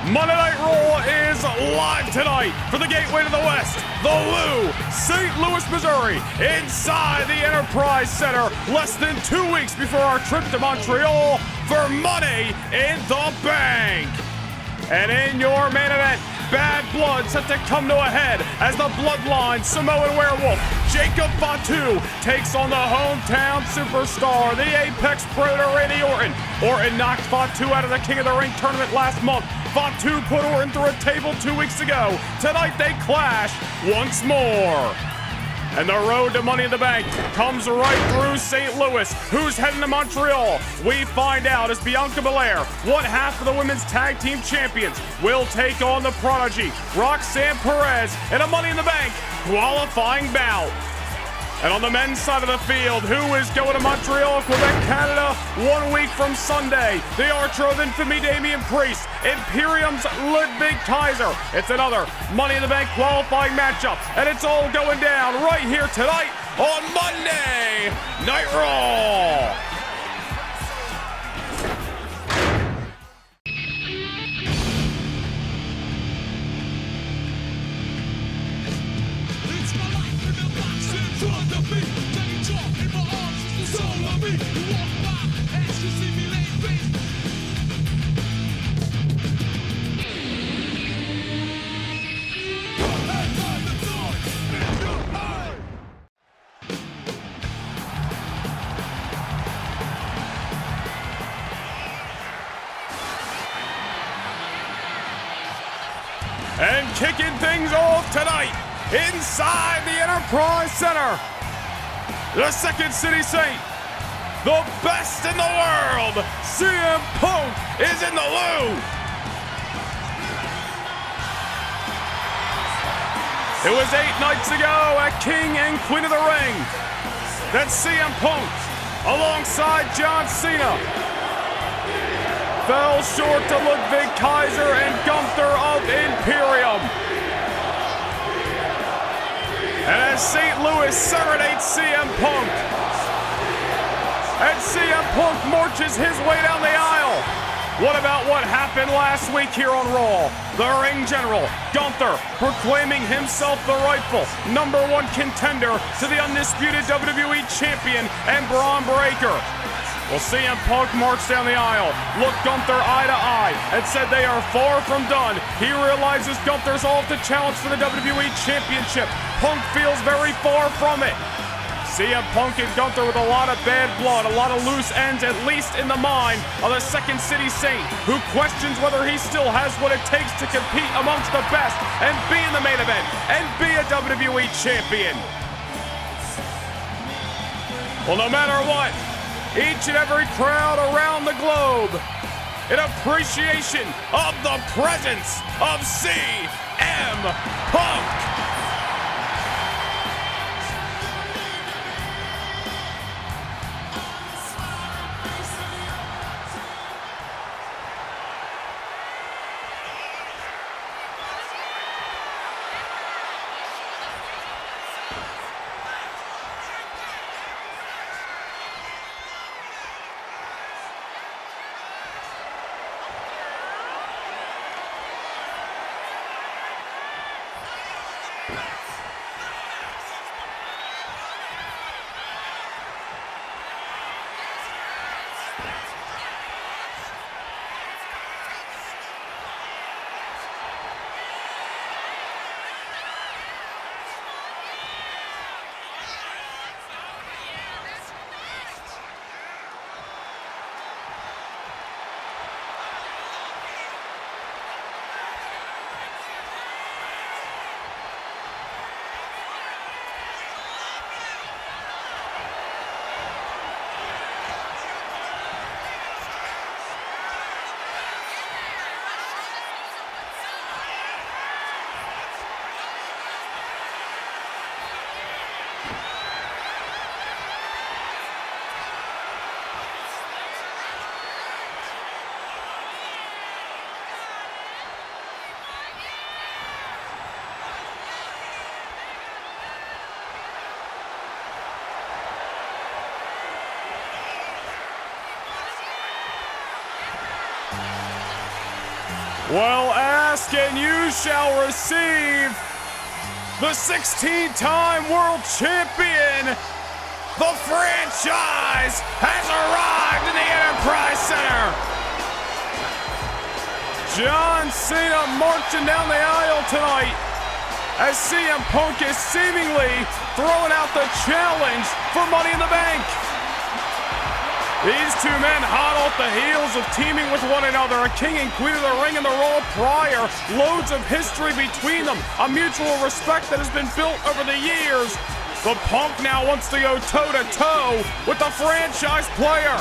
Monday Night Raw is live tonight for the gateway to the West, the Lou, St. Louis, Missouri, inside the Enterprise Center, less than 2 weeks before our trip to Montreal for Money in the Bank. And in your main event, Bad Blood set to come to a head as the Bloodline Samoan Werewolf Jacob Fatu takes on the hometown superstar, the Apex Predator Randy Orton. Orton knocked Fatu out of the King of the Ring tournament last month. Fatu put Orton through a table 2 weeks ago. Tonight they clash once more. And the road to Money in the Bank comes right through St. Louis. Who's heading to Montreal? We find out as Bianca Belair, one half of the women's tag team champions, will take on the prodigy, Roxanne Perez, in a Money in the Bank qualifying bout. And on the men's side of the field, who is going to Montreal, Quebec, Canada, 1 week from Sunday? The Archer of Infamy, Damian Priest, Imperium's Ludwig Kaiser. It's another Money in the Bank qualifying matchup, and it's all going down right here tonight on Monday Night Raw. And kicking things off tonight inside the Enterprise Center, the Second City Saint, the best in the world, CM Punk is in the Lou. It was 8 nights ago at King and Queen of the Ring that CM Punk, alongside John Cena, fell short to Ludwig Kaiser and Gunther of Imperium. And as St. Louis serenades CM Punk, and CM Punk marches his way down the aisle. What about what happened last week here on Raw? The ring general, Gunther, proclaiming himself the rightful #1 contender to the undisputed WWE champion and Bron Breakker. Well, CM Punk marched down the aisle, looked Gunther eye to eye, and said they are far from done. He realizes Gunther's all to challenge for the WWE Championship. Punk feels very far from it. CM Punk and Gunther with a lot of bad blood, a lot of loose ends, at least in the mind of the Second City Saint, who questions whether he still has what it takes to compete amongst the best and be in the main event and be a WWE Champion. Well, no matter what, each and every crowd around the globe in appreciation of the presence of CM Punk. Well, ask and you shall receive. The 16-time world champion, the franchise has arrived in the Enterprise Center. John Cena marching down the aisle tonight as CM Punk is seemingly throwing out the challenge for Money in the Bank. These two men hot off the heels of teaming with one another, a king and queen of the ring and the Raw prior, loads of history between them, a mutual respect that has been built over the years. The Punk now wants to go toe-to-toe with the franchise player.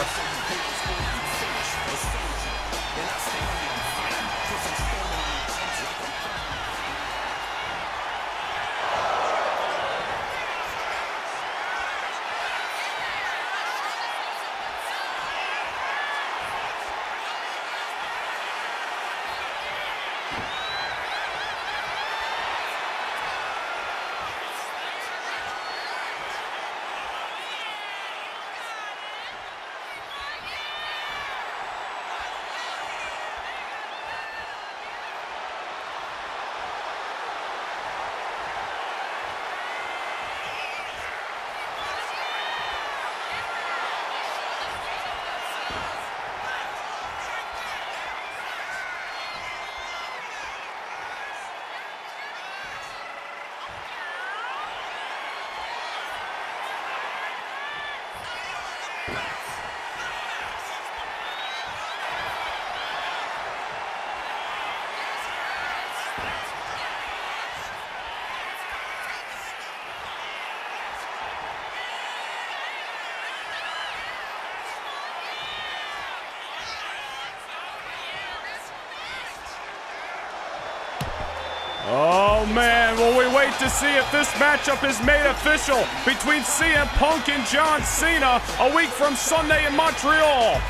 Oh man, will we wait to see if this matchup is made official between CM Punk and John Cena a week from Sunday in Montreal.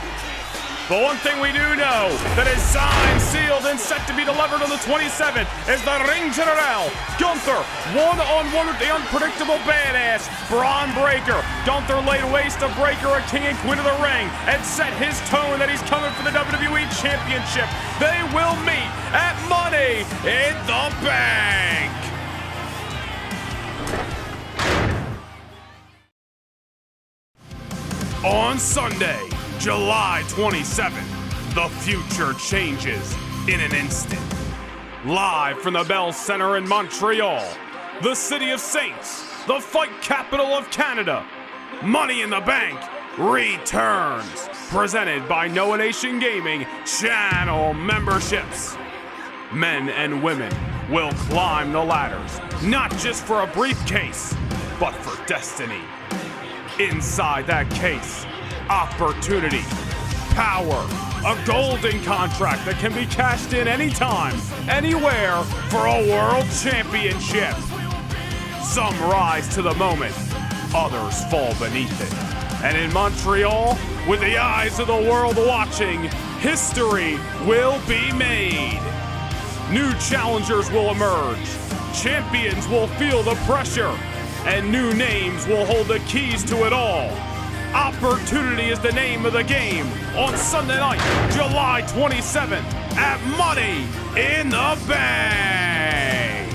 But one thing we do know that is signed, sealed, and set to be delivered on the 27th is the Ring General, Gunther, one-on-one with the unpredictable badass, Bron Breakker. Gunther laid waste to Breakker, a king and queen of the ring, and set his tone that he's coming for the WWE Championship. They will meet at Money in the Bank. On Sunday, July 27th, the future changes in an instant. Live from the Bell Center in Montreal, the City of Saints, the fight capital of Canada, Money in the Bank returns, presented by Noah Nation Gaming channel memberships. Men and women will climb the ladders, not just for a briefcase, but for destiny. Inside that case, opportunity, power, a golden contract that can be cashed in anytime, anywhere for a world championship. Some rise to the moment, others fall beneath it. And in Montreal, with the eyes of the world watching, history will be made. New challengers will emerge, champions will feel the pressure, and new names will hold the keys to it all. Opportunity is the name of the game on Sunday night, July 27th at Money in the Bank.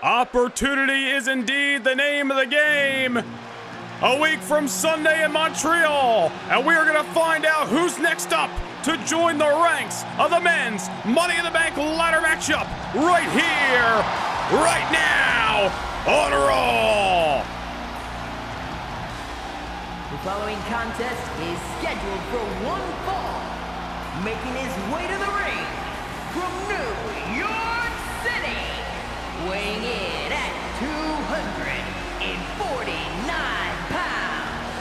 Opportunity is indeed the name of the game. A week from Sunday in Montreal, and we are going to find out who's next up to join the ranks of the men's Money in the Bank ladder matchup right here, right now, on Raw. The following contest is scheduled for one fall. Making his way to the ring from New York City, weighing in at 249 pounds,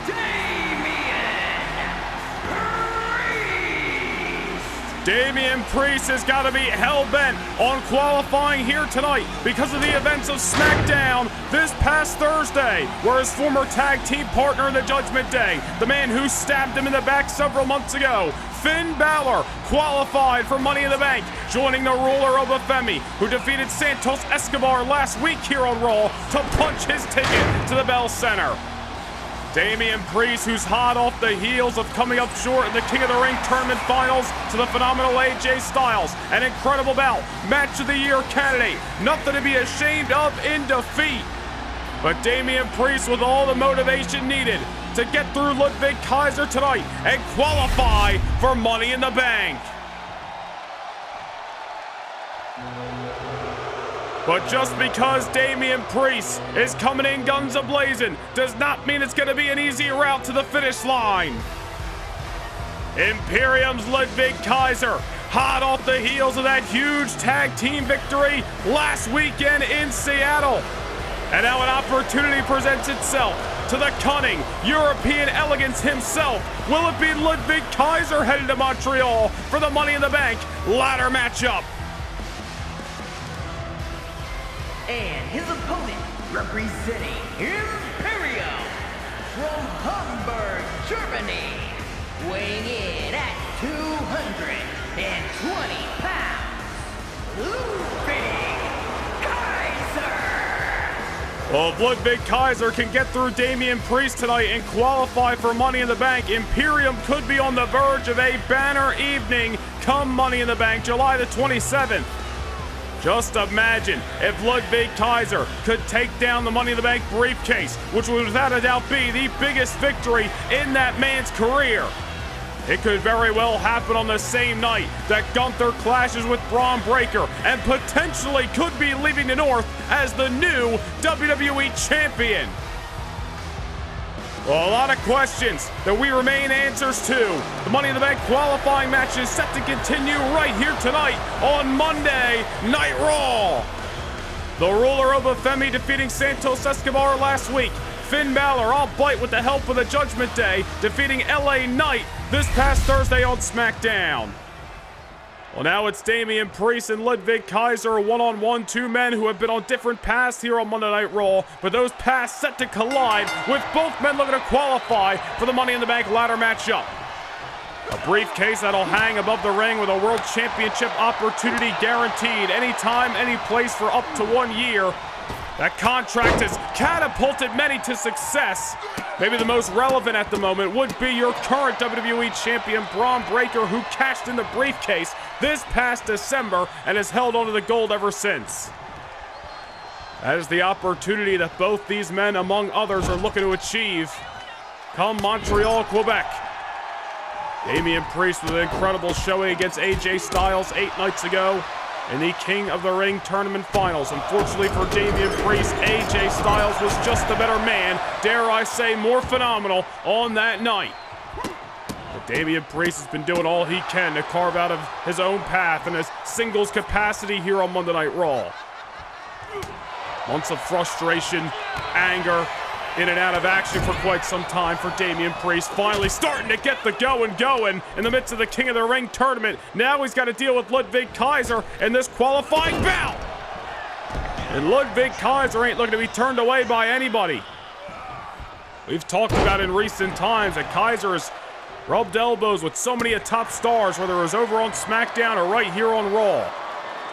Damian. Damian Priest has got to be hell-bent on qualifying here tonight because of the events of SmackDown this past Thursday, where his former tag team partner in the Judgment Day, the man who stabbed him in the back several months ago, Finn Balor, qualified for Money in the Bank, joining the ruler of Femi, who defeated Santos Escobar last week here on Raw to punch his ticket to the Bell Center. Damian Priest, who's hot off the heels of coming up short in the King of the Ring tournament finals to the phenomenal AJ Styles, an incredible bout, match of the year candidate, nothing to be ashamed of in defeat. But Damian Priest with all the motivation needed to get through Ludwig Kaiser tonight and qualify for Money in the Bank. But just because Damian Priest is coming in guns a-blazing does not mean it's going to be an easy route to the finish line. Imperium's Ludwig Kaiser, hot off the heels of that huge tag team victory last weekend in Seattle. And now an opportunity presents itself to the cunning European elegance himself. Will it be Ludwig Kaiser headed to Montreal for the Money in the Bank ladder matchup? And his opponent, representing Imperium from Hamburg, Germany, weighing in at 220 pounds, Ludwig Kaiser. Well, if Ludwig Kaiser can get through Damian Priest tonight and qualify for Money in the Bank, Imperium could be on the verge of a banner evening come Money in the Bank, July the 27th. Just imagine if Ludwig Kaiser could take down the Money in the Bank briefcase, which would without a doubt be the biggest victory in that man's career. It could very well happen on the same night that Gunther clashes with Bron Breakker and potentially could be leaving the North as the new WWE Champion. Well, a lot of questions that we remain answers to. The Money in the Bank qualifying match is set to continue right here tonight on Monday Night Raw. The ruler of Femi defeating Santos Escobar last week. Finn Balor, albeit with the help of the Judgment Day, defeating LA Knight this past Thursday on SmackDown. Well, now it's Damian Priest and Ludwig Kaiser, one-on-one, two men who have been on different paths here on Monday Night Raw, but those paths set to collide with both men looking to qualify for the Money in the Bank ladder matchup. A briefcase that'll hang above the ring with a World Championship opportunity guaranteed anytime, any place for up to 1 year. That contract has catapulted many to success. Maybe the most relevant at the moment would be your current WWE Champion, Bron Breakker, who cashed in the briefcase this past December and has held onto the gold ever since. That is the opportunity that both these men, among others, are looking to achieve come Montreal, Quebec. Damian Priest with an incredible showing against AJ Styles 8 nights ago in the King of the Ring tournament finals. Unfortunately for Damian Priest, AJ Styles was just a better man, dare I say more phenomenal, on that night. But Damian Priest has been doing all he can to carve out of his own path in his singles capacity here on Monday Night Raw. Months of frustration, anger, in and out of action for quite some time for Damian Priest. Finally starting to get the going in the midst of the King of the Ring tournament. Now he's got to deal with Ludwig Kaiser in this qualifying bout. And Ludwig Kaiser ain't looking to be turned away by anybody. We've talked about in recent times that Kaiser has rubbed elbows with so many top stars, whether it was over on SmackDown or right here on Raw.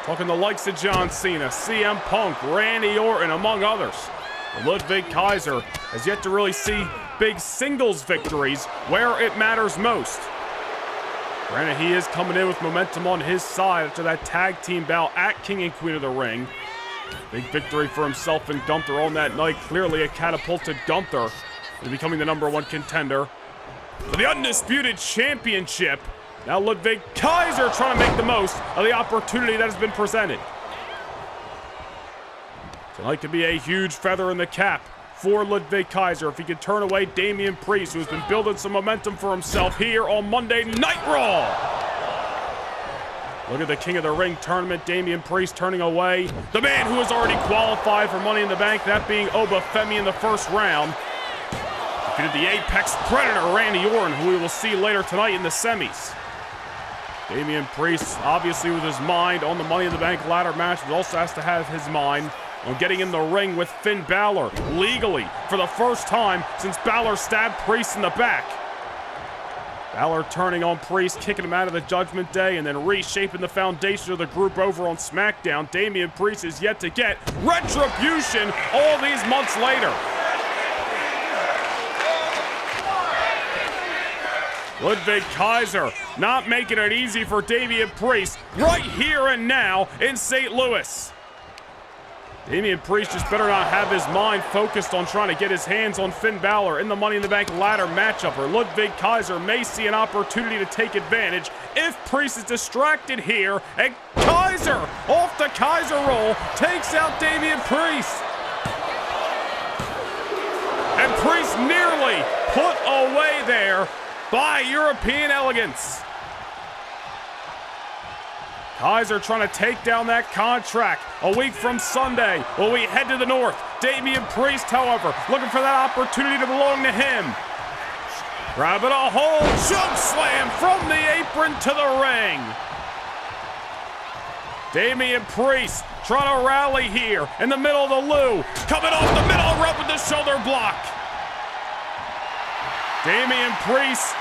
Talking the likes of John Cena, CM Punk, Randy Orton, among others. Ludwig Kaiser has yet to really see big singles victories where it matters most. Granted, he is coming in with momentum on his side after that tag team bout at King and Queen of the Ring. Big victory for himself and Gunther on that night. Clearly a catapulted Gunther into becoming the #1 contender for the Undisputed Championship. Now Ludwig Kaiser trying to make the most of the opportunity that has been presented. Tonight could be a huge feather in the cap for Ludwig Kaiser if he can turn away Damian Priest, who's been building some momentum for himself here on Monday Night Raw. Look at the King of the Ring tournament, Damian Priest turning away the man who has already qualified for Money in the Bank, that being Femi in the first round. Defeated the Apex Predator, Randy Orton, who we will see later tonight in the semis. Damian Priest, obviously with his mind on the Money in the Bank ladder match, but also has to have his mind on getting in the ring with Finn Balor, legally, for the first time since Balor stabbed Priest in the back. Balor turning on Priest, kicking him out of the Judgment Day, and then reshaping the foundation of the group over on SmackDown. Damian Priest is yet to get retribution all these months later. Ludwig Kaiser not making it easy for Damian Priest right here and now in St. Louis. Damian Priest just better not have his mind focused on trying to get his hands on Finn Balor in the Money in the Bank ladder matchup, or Ludwig Kaiser may see an opportunity to take advantage if Priest is distracted here, and Kaiser off the Kaiser roll takes out Damian Priest. And Priest nearly put away there by European elegance. Kaiser trying to take down that contract. A week from Sunday, will we head to the north? Damian Priest, however, looking for that opportunity to belong to him. Grabbing a hold, choke slam from the apron to the ring. Damian Priest trying to rally here in the middle of the Lou. Coming off the middle rope with the shoulder block. Damian Priest,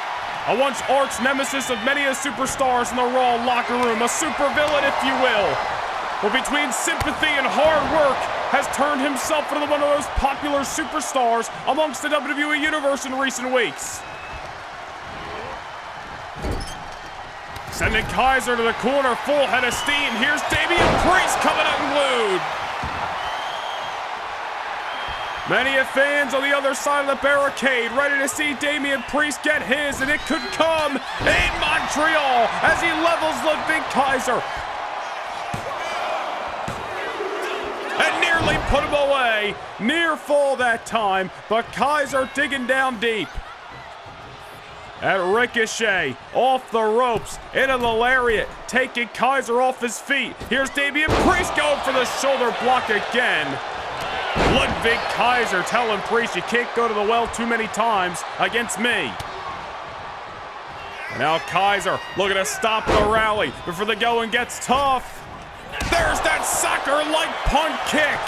a once arch nemesis of many a superstars in the Raw locker room, a supervillain if you will. But between sympathy and hard work, has turned himself into one of those popular superstars amongst the WWE Universe in recent weeks. Sending Kaiser to the corner, full head of steam. Here's Damian Priest coming unglued. Many fans on the other side of the barricade ready to see Damian Priest get his, and it could come in Montreal as he levels Ludwig Kaiser. And nearly put him away. Near fall that time, but Kaiser digging down deep. At Ricochet, off the ropes, into the lariat, taking Kaiser off his feet. Here's Damian Priest going for the shoulder block again. Ludwig Kaiser telling Priest, you can't go to the well too many times against me. Now Kaiser looking to stop the rally before the going gets tough. There's that soccer-like punt kick.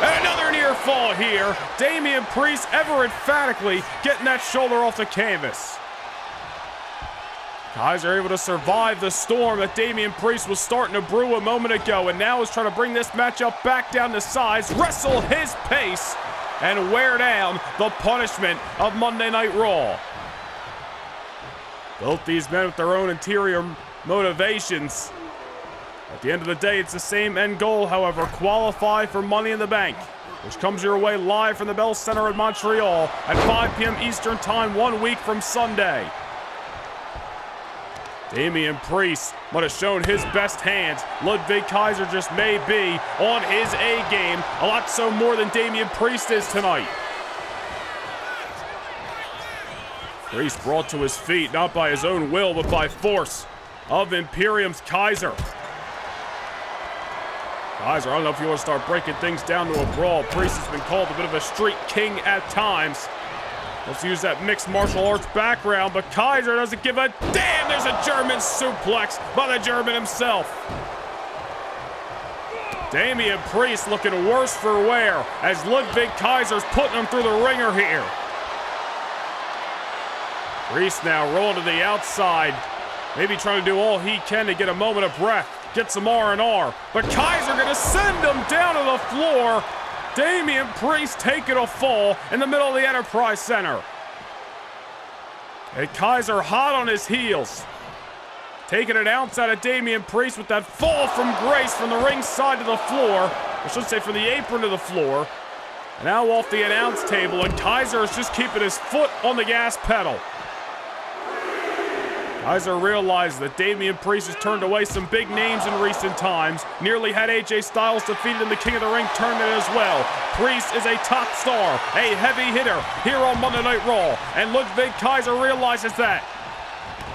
And another near fall here. Damian Priest ever emphatically getting that shoulder off the canvas. Kaiser able to survive the storm that Damian Priest was starting to brew a moment ago, and now is trying to bring this matchup back down to size, wrestle his pace, and wear down the punishment of Monday Night Raw. Both these men with their own interior motivations. At the end of the day, it's the same end goal, however, qualify for Money in the Bank, which comes your way live from the Bell Center in Montreal at 5 p.m. Eastern Time 1 week from Sunday. Damian Priest might have shown his best hands. Ludwig Kaiser just may be on his A game, a lot so more than Damian Priest is tonight. Priest brought to his feet, not by his own will, but by force of Imperium's Kaiser. Kaiser, I don't know if you want to start breaking things down to a brawl. Priest has been called a bit of a street king at times. Let's use that mixed martial arts background, but Kaiser doesn't give a damn. There's a German suplex by the German himself. Damian Priest looking worse for wear as Ludwig Kaiser's putting him through the ringer here. Priest now rolling to the outside, maybe trying to do all he can to get a moment of breath, get some R&R, but Kaiser gonna send him down to the floor. Damian Priest taking a fall in the middle of the Enterprise Center. And Kaiser hot on his heels. Taking it outside of Damian Priest with that fall from grace from the ringside to the floor. I should say from the apron to the floor. And now off the announce table, and Kaiser is just keeping his foot on the gas pedal. Kaiser realized that Damian Priest has turned away some big names in recent times. Nearly had AJ Styles defeated in the King of the Ring tournament as well. Priest is a top star, a heavy hitter here on Monday Night Raw, and Ludwig Kaiser realizes that.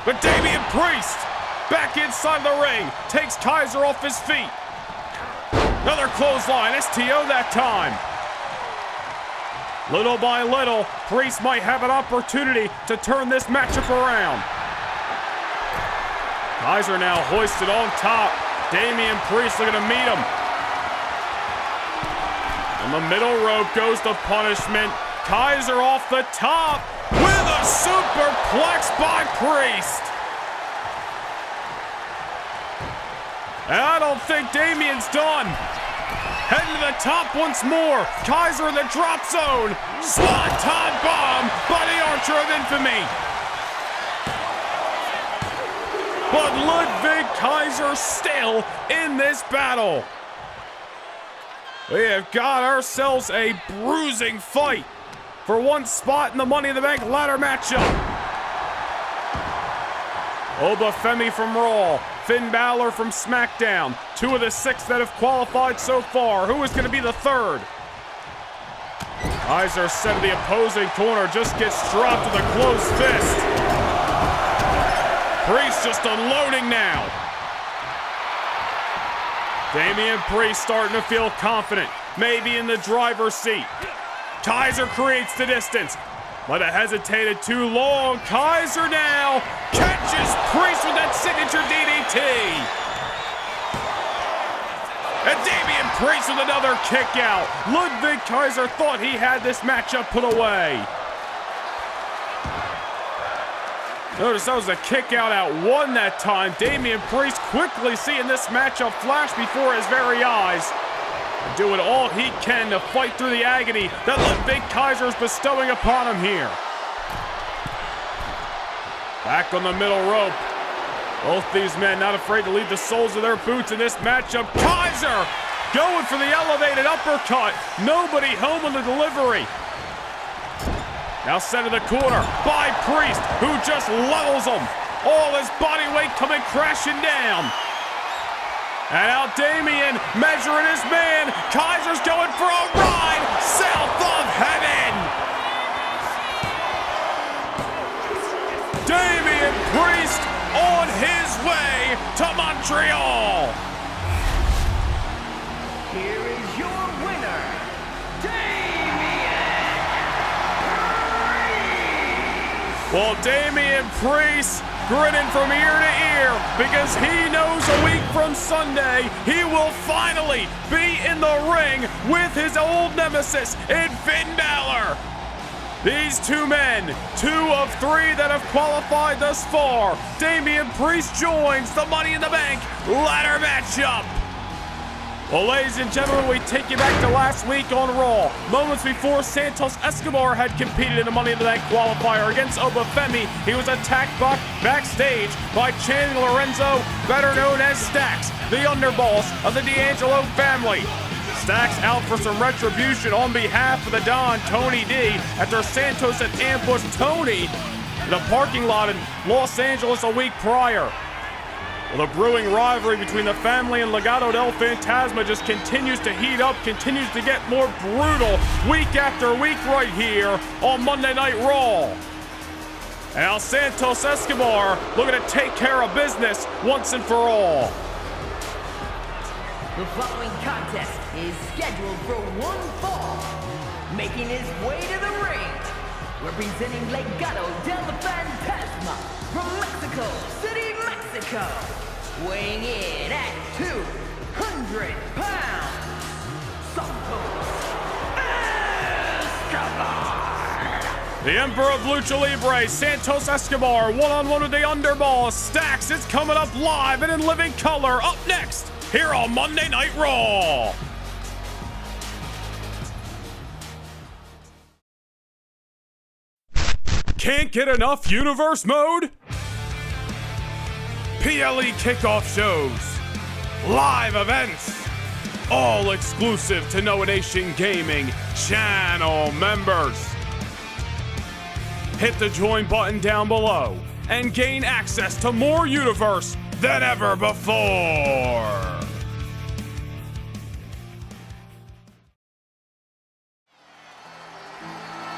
But Damian Priest, back inside the ring, takes Kaiser off his feet. Another clothesline, STO that time. Little by little, Priest might have an opportunity to turn this matchup around. Kaiser now hoisted on top. Damian Priest looking to meet him. On the middle rope goes the punishment. Kaiser off the top with a superplex by Priest. And I don't think Damian's done. Heading to the top once more. Kaiser in the drop zone. Swanton bomb by the Archer of Infamy. But Ludwig Kaiser still in this battle. We have got ourselves a bruising fight for one spot in the Money in the Bank ladder matchup. Obafemi from Raw, Finn Balor from SmackDown. 2 of the 6 that have qualified so far. Who is going to be the third? Kaiser sent to the opposing corner, just gets dropped with a closed fist. Priest just unloading now. Damian Priest starting to feel confident, maybe in the driver's seat. Kaiser creates the distance. Might have hesitated too long. Kaiser now catches Priest with that signature DDT. And Damian Priest with another kick out. Ludwig Kaiser thought he had this matchup put away. Notice that was a kick out at 1 that time. Damian Priest quickly seeing this matchup flash before his very eyes. Doing all he can to fight through the agony that Ludwig Kaiser is bestowing upon him here. Back on the middle rope. Both these men not afraid to leave the soles of their boots in this matchup. Kaiser going for the elevated uppercut. Nobody home on the delivery. Now sent to the corner by Priest, who just levels him. All his body weight coming crashing down. And now Damian measuring his man. Kaiser's going for a ride south of heaven. Damian Priest on his way to Montreal. Here is your winner, Well, Damian Priest grinning from ear to ear because he knows a week from Sunday he will finally be in the ring with his old nemesis in Finn Balor. These 2 men, 2 of 3 that have qualified thus far. Damian Priest joins the Money in the Bank ladder matchup. Well, ladies and gentlemen, we take you back to last week on Raw. Moments before Santos Escobar had competed in the Money in the Bank qualifier against Obafemi, he was attacked backstage by Channing Lorenzo, better known as Stax, the underboss of the D'Angelo family. Stax out for some retribution on behalf of the Don, Tony D, after Santos had ambushed Tony in a parking lot in Los Angeles a week prior. Well, the brewing rivalry between the family and Legado del Fantasma just continues to heat up, continues to get more brutal week after week right here on Monday Night Raw. And now Santos Escobar looking to take care of business once and for all. The following contest is scheduled for one fall. Making his way to the ring, representing Legado del Fantasma from Mexico City, Mexico. Weighing in at 200 pounds, Santos Escobar. The Emperor of Lucha Libre, Santos Escobar, one-on-one with the underboss. Stax is coming up live and in living color. Up next, here on Monday Night Raw. Can't get enough universe mode? PLE kickoff shows, live events, all exclusive to Noah Nation Gaming channel members. Hit the join button down below and gain access to more universe than ever before.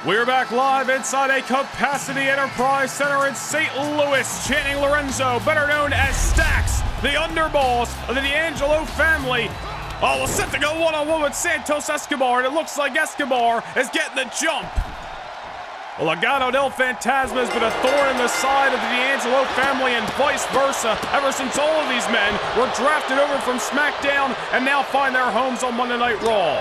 We're back live inside a Capacity Enterprise Center in St. Louis. Channing Lorenzo, better known as Stax, the underboss of the D'Angelo family. Oh, we're set to go one-on-one with Santos Escobar, and it looks like Escobar is getting the jump. Well, Legado del Fantasma has been a thorn in the side of the D'Angelo family and vice versa ever since all of these men were drafted over from SmackDown and now find their homes on Monday Night Raw.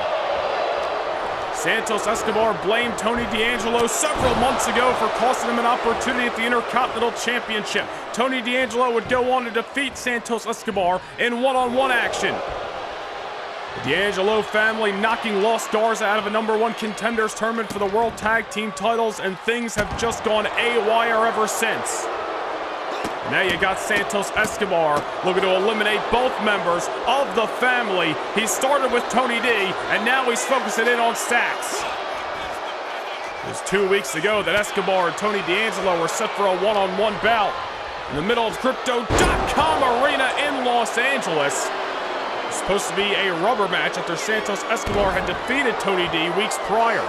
Santos Escobar blamed Tony D'Angelo several months ago for costing him an opportunity at the Intercontinental Championship. Tony D'Angelo would go on to defeat Santos Escobar in one-on-one action. The D'Angelo family knocking Los Garza out of a #1 contenders tournament for the World Tag Team titles, and things have just gone AWire ever since. Now you got Santos Escobar looking to eliminate both members of the family. He started with Tony D, and now he's focusing in on Stacks. It was 2 weeks ago that Escobar and Tony D'Angelo were set for a one-on-one bout in the middle of Crypto.com Arena in Los Angeles. It was supposed to be a rubber match after Santos Escobar had defeated Tony D weeks prior.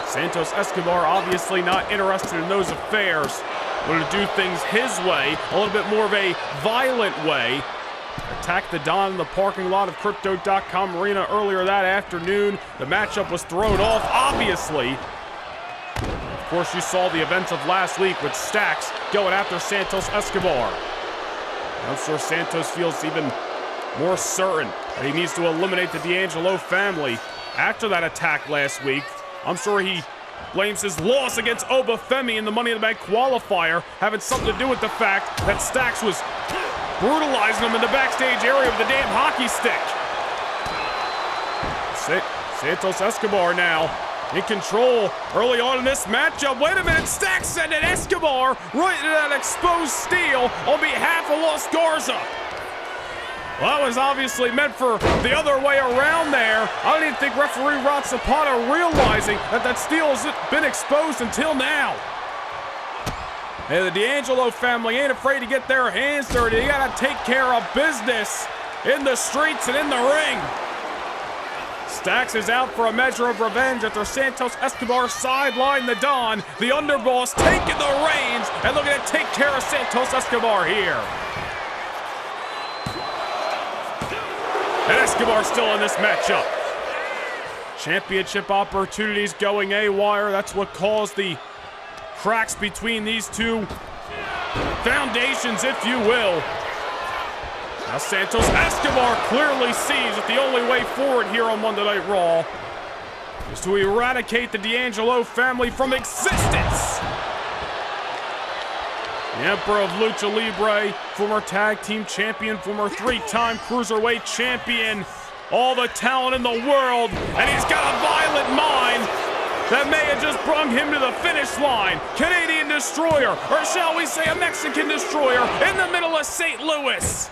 Santos Escobar obviously not interested in those affairs. Wanted to do things his way, a little bit more of a violent way. Attacked the Don in the parking lot of Crypto.com Arena earlier that afternoon. The matchup was thrown off, obviously. Of course, you saw the events of last week with Stacks going after Santos Escobar. I'm sure Santos feels even more certain that he needs to eliminate the D'Angelo family after that attack last week. I'm sure he blames his loss against Obafemi in the Money in the Bank qualifier having something to do with the fact that Stacks was brutalizing him in the backstage area with the damn hockey stick. Santos Escobar now in control early on in this matchup. Wait a minute, Stacks sending Escobar right into that exposed steel on behalf of Los Garza. Well, that was obviously meant for the other way around there. I don't even think referee Rod Zapata realizing that that steel has been exposed until now. Hey, the D'Angelo family ain't afraid to get their hands dirty. They gotta take care of business in the streets and in the ring. Stacks is out for a measure of revenge after Santos Escobar sidelined the Don. The underboss taking the reins and looking to take care of Santos Escobar here. And Escobar still in this matchup. Championship opportunities going AWire. That's what caused the cracks between these two foundations, if you will. Now Santos Escobar clearly sees that the only way forward here on Monday Night Raw is to eradicate the D'Angelo family from existence. The Emperor of Lucha Libre, former tag team champion, former 3-time cruiserweight champion, all the talent in the world, and he's got a violent mind that may have just brung him to the finish line. Canadian Destroyer, or shall we say a Mexican Destroyer, in the middle of St. Louis.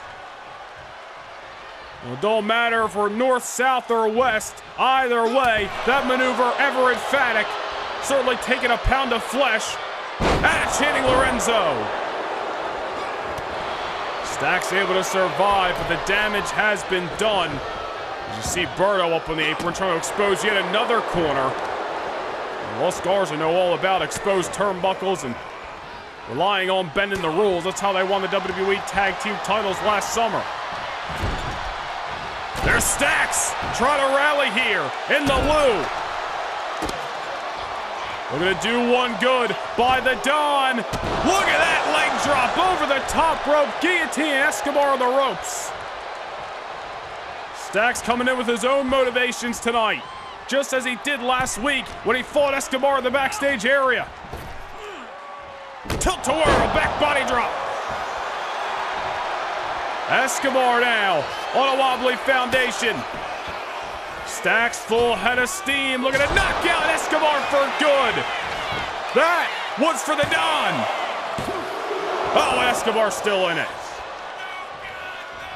Well, it don't matter if we're north, south, or west. Either way, that maneuver ever emphatic, certainly taking a pound of flesh. Channing Lorenzo. Stacks able to survive, but the damage has been done. As you see Berto up on the apron trying to expose yet another corner. Los Garza know all about exposed turnbuckles and relying on bending the rules. That's how they won the WWE Tag Team titles last summer. There's Stacks trying to rally here in the Lou. We're gonna do one good by the Don. Look at that leg drop over the top rope. Guillotine Escobar on the ropes. Stacks coming in with his own motivations tonight, just as he did last week when he fought Escobar in the backstage area. Tilt to whirl, back body drop. Escobar now on a wobbly foundation. Stacks full head of steam, looking to knock out Escobar for good. That was for the Don. Oh, Escobar still in it.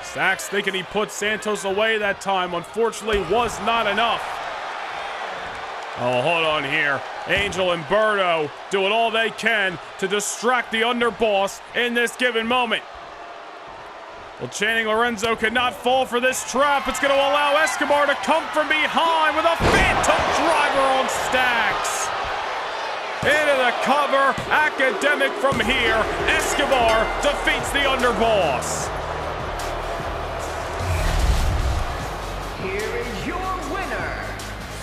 Stacks thinking he put Santos away that time, unfortunately was not enough. Oh, hold on here. Angel and Berto doing all they can to distract the underboss in this given moment. Well, Channing Lorenzo could not fall for this trap. It's going to allow Escobar to come from behind with a phantom driver on Stacks. Into the cover, academic from here. Escobar defeats the underboss. Here is your winner,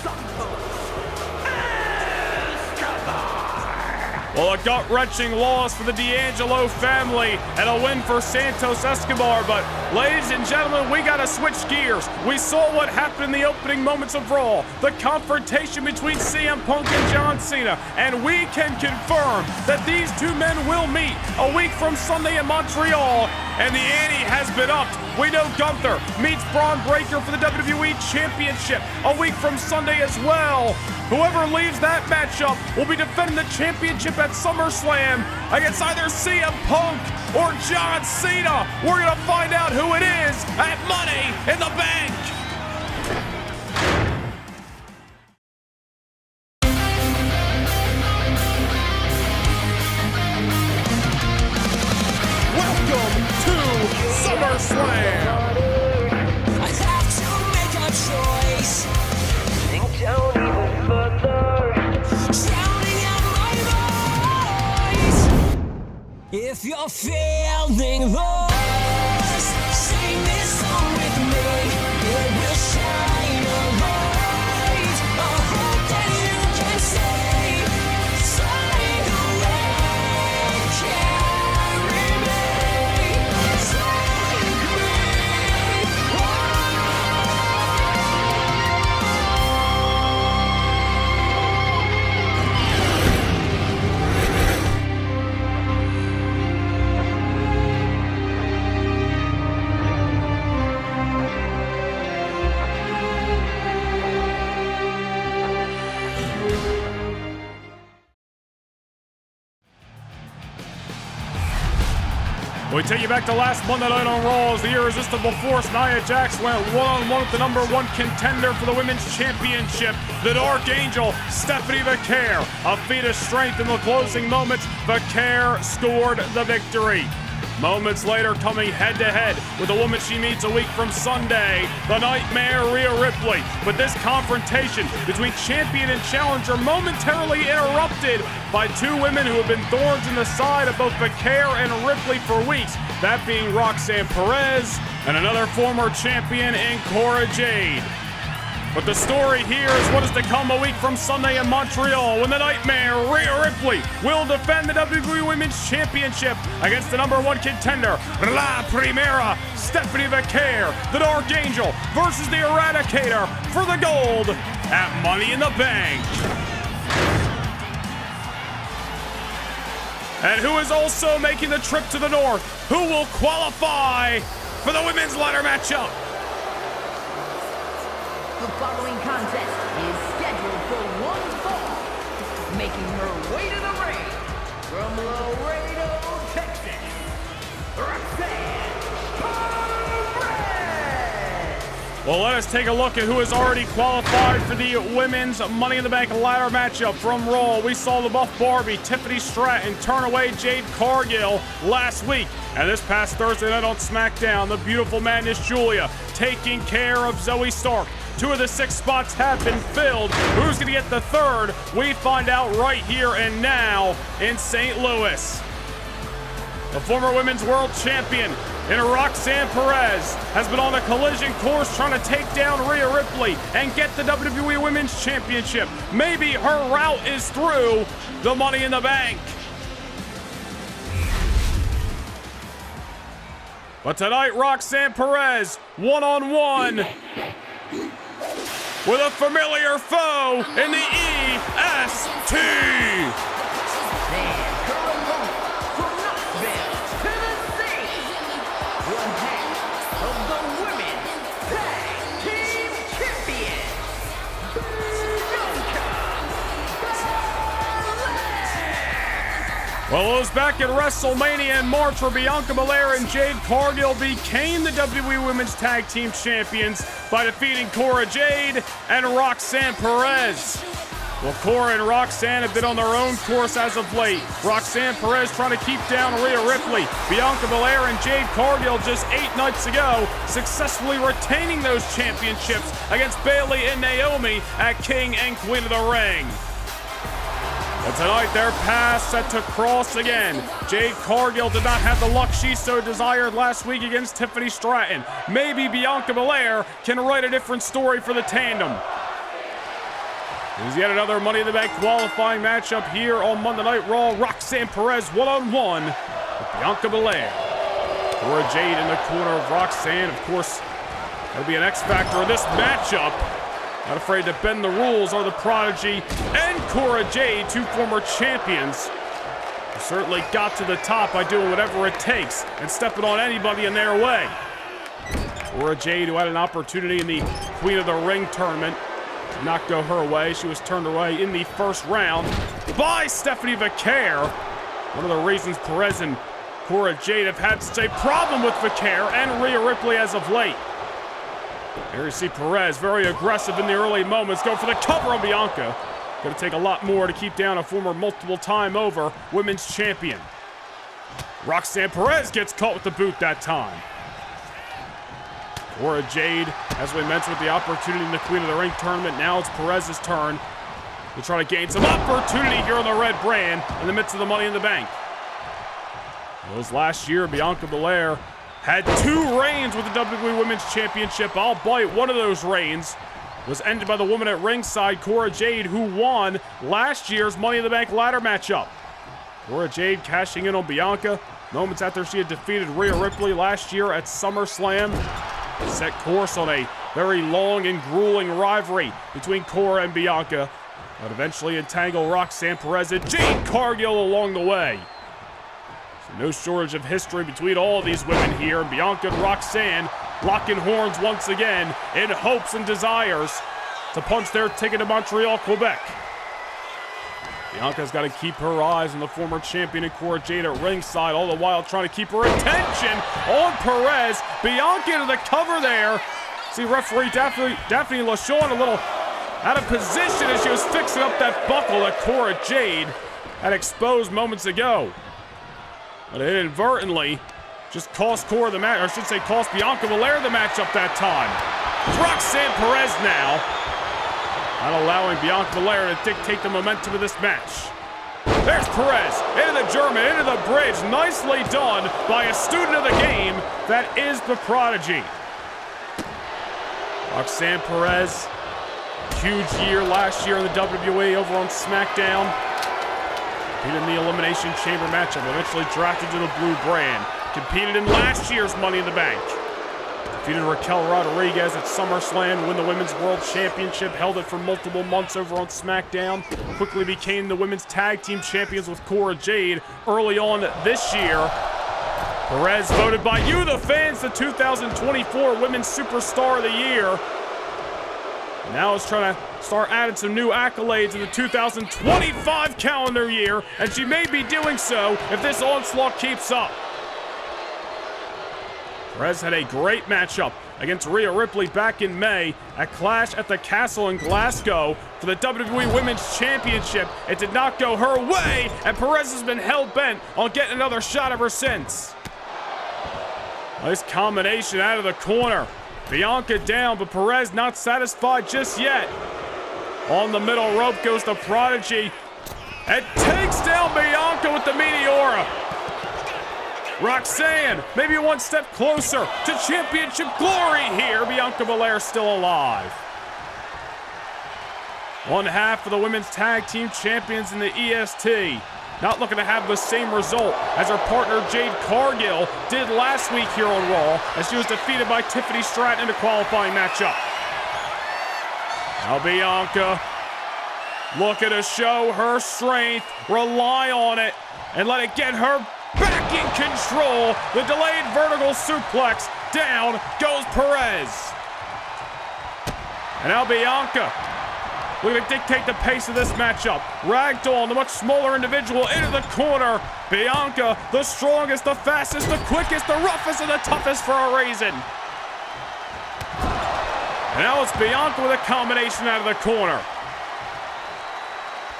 Santos Escobar. Well, a gut-wrenching loss for the D'Angelo family and a win for Santos Escobar. But, ladies and gentlemen, we got to switch gears. We saw what happened in the opening moments of Raw, the confrontation between CM Punk and John Cena, and we can confirm that these two men will meet a week from Sunday in Montreal, and the ante has been upped. We know Gunther meets Bron Breakker for the WWE Championship a week from Sunday as well. Whoever leaves that matchup will be defending the championship at SummerSlam against either CM Punk or John Cena. We're going to find out who it is at Money in the Bank. Welcome to SummerSlam. I have to make a choice. Think down even further. Drowning out my voice. If you're feeling lost, sing this song with me. It will shine a light. A hope that you can see. Flying away, carry me. Take me. We take you back to last Monday night on Raw as the irresistible force Nia Jax went one-on-one with the #1 contender for the Women's Championship, the Dark Angel, Stephanie Vaquer. A feat of strength in the closing moments, Vaquer scored the victory. Moments later, coming head-to-head with a woman she meets a week from Sunday, the Nightmare Rhea Ripley. But this confrontation between champion and challenger momentarily interrupted by two women who have been thorns in the side of both Vaquer and Ripley for weeks, that being Roxanne Perez and another former champion in Cora Jade. But the story here is what is to come a week from Sunday in Montreal when the Nightmare Rhea Ripley will defend the WWE Women's Championship against the #1 contender, La Primera, Stephanie Vaquer, the Dark Angel versus the Eradicator for the gold at Money in the Bank. And who is also making the trip to the north? Who will qualify for the women's ladder matchup? The following contest is scheduled for one fall. Making her way to the ring from Laredo, Texas, Roxanne Perez. Well, let us take a look at who has already qualified for the women's Money in the Bank ladder matchup from Raw. We saw the Buff Barbie, Tiffany Stratton, turn away Jade Cargill last week. And this past Thursday night on SmackDown, the beautiful Madness Julia taking care of Zoe Stark. 2 of the 6 spots have been filled. Who's going to get the third? We find out right here and now in St. Louis. The former women's world champion in Roxanne Perez has been on a collision course trying to take down Rhea Ripley and get the WWE Women's Championship. Maybe her route is through the Money in the Bank. But tonight, Roxanne Perez, one-on-one with a familiar foe in the EST. And her opponent from Knoxville, Tennessee, one half of the Women's Tag Team Champions, Bianca Belair. Well, it was back at WrestleMania in March where Bianca Belair and Jade Cargill became the WWE Women's Tag Team Champions by defeating Cora Jade and Roxanne Perez. Well, Cora and Roxanne have been on their own course as of late. Roxanne Perez trying to keep down Rhea Ripley. Bianca Belair and Jade Cargill just 8 nights ago successfully retaining those championships against Bayley and Naomi at King and Queen of the Ring. But tonight, their paths set to cross again. Jade Cargill did not have the luck she so desired last week against Tiffany Stratton. Maybe Bianca Belair can write a different story for the tandem. There's yet another Money in the Bank qualifying matchup here on Monday Night Raw. Roxanne Perez one-on-one with Bianca Belair. Cora Jade in the corner of Roxanne. Of course, that'll be an X factor in this matchup. Not afraid to bend the rules are the Prodigy and Cora Jade, two former champions. Who certainly got to the top by doing whatever it takes and stepping on anybody in their way. Cora Jade, who had an opportunity in the Queen of the Ring tournament, did not go her way. She was turned away in the first round by Stephanie Vaquer. One of the reasons Perez and Cora Jade have had such a problem with Vaquer and Rhea Ripley as of late. There you see Perez, very aggressive in the early moments, go for the cover on Bianca. Going to take a lot more to keep down a former multiple-time over women's champion. Roxanne Perez gets caught with the boot that time. Cora Jade, as we mentioned, with the opportunity in the Queen of the Ring tournament. Now it's Perez's turn to try to gain some opportunity here on the red brand in the midst of the Money in the Bank. It was last year, Bianca Belair had 2 reigns with the WWE Women's Championship. Albeit one of those reigns was ended by the woman at ringside, Cora Jade, who won last year's Money in the Bank ladder matchup. Cora Jade cashing in on Bianca moments after she had defeated Rhea Ripley last year at SummerSlam. Set course on a very long and grueling rivalry between Cora and Bianca, but eventually entangle Roxanne Perez and Jade Cargill along the way. So no shortage of history between all of these women here, and Bianca and Roxanne locking horns once again in hopes and desires to punch their ticket to Montreal, Quebec. Bianca's got to keep her eyes on the former champion and Cora Jade at ringside, all the while trying to keep her attention on Perez. Bianca into the cover there. See referee Daphne LaShawn a little out of position as she was fixing up that buckle that Cora Jade had exposed moments ago. But it inadvertently just cost Cora the match, or I should say cost Bianca Belair the matchup that time. It's Roxanne Perez now, not allowing Bianca Belair to dictate the momentum of this match. There's Perez, into the German, into the bridge. Nicely done by a student of the game, that is the Prodigy. Roxanne Perez, huge year last year in the WWE over on SmackDown. Competed in the Elimination Chamber matchup, eventually drafted to the Blue brand. Competed in last year's Money in the Bank. Defeated Raquel Rodriguez at SummerSlam to win the Women's World Championship. Held it for multiple months over on SmackDown. Quickly became the Women's Tag Team Champions with Cora Jade early on this year. Perez voted by you, the fans, the 2024 Women's Superstar of the Year. Now is trying to start adding some new accolades in the 2025 calendar year, and she may be doing so if this onslaught keeps up. Perez had a great matchup against Rhea Ripley back in May at Clash at the Castle in Glasgow for the WWE Women's Championship. It did not go her way, and Perez has been hell-bent on getting another shot ever since. Nice combination out of the corner. Bianca down, but Perez not satisfied just yet. On the middle rope goes the Prodigy and takes down Bianca with the Meteora. Roxanne, maybe one step closer to championship glory here. Bianca Belair still alive. One half of the women's tag team champions in the EST. Not looking to have the same result as her partner Jade Cargill did last week here on Raw, as she was defeated by Tiffany Stratton in a qualifying matchup. Now Bianca looking to show her strength, rely on it, and let it get her back in control. The delayed vertical suplex. Down goes Perez. And now Bianca looking to dictate the pace of this matchup. Ragdoll, the much smaller individual, into the corner. Bianca, the strongest, the fastest, the quickest, the roughest, and the toughest for a reason. And now it's Bianca with a combination out of the corner.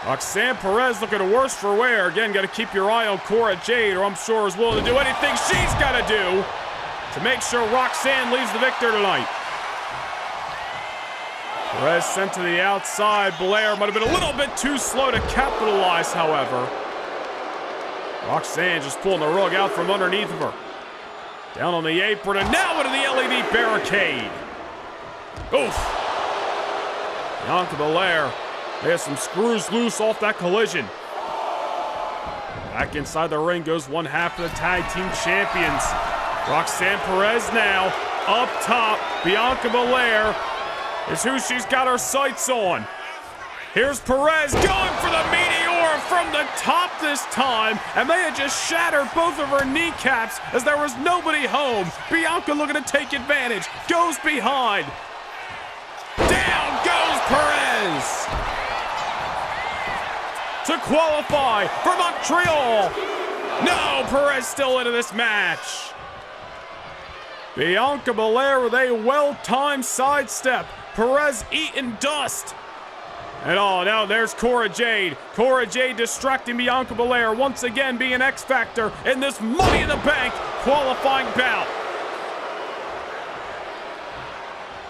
Roxanne Perez looking worse for wear. Again, got to keep your eye on Cora Jade, or I'm sure is willing to do anything she's got to do to make sure Roxanne leaves the victor tonight. Perez sent to the outside. Belair might have been a little bit too slow to capitalize, however. Roxanne just pulling the rug out from underneath of her. Down on the apron, and now into the LED barricade. Oof. Bianca Belair There's some screws loose off that collision. Back inside the ring goes one half of the tag team champions. Roxanne Perez now up top. Bianca Belair is who she's got her sights on. Here's Perez going for the meteor from the top this time, and may have just shattered both of her kneecaps as there was nobody home. Bianca looking to take advantage, goes behind. Down goes Perez to qualify for Montreal. No, Perez still into this match. Bianca Belair with a well-timed sidestep. Perez eating dust. And oh, now there's Cora Jade. Cora Jade distracting Bianca Belair, once again being X Factor in this Money in the Bank qualifying bout.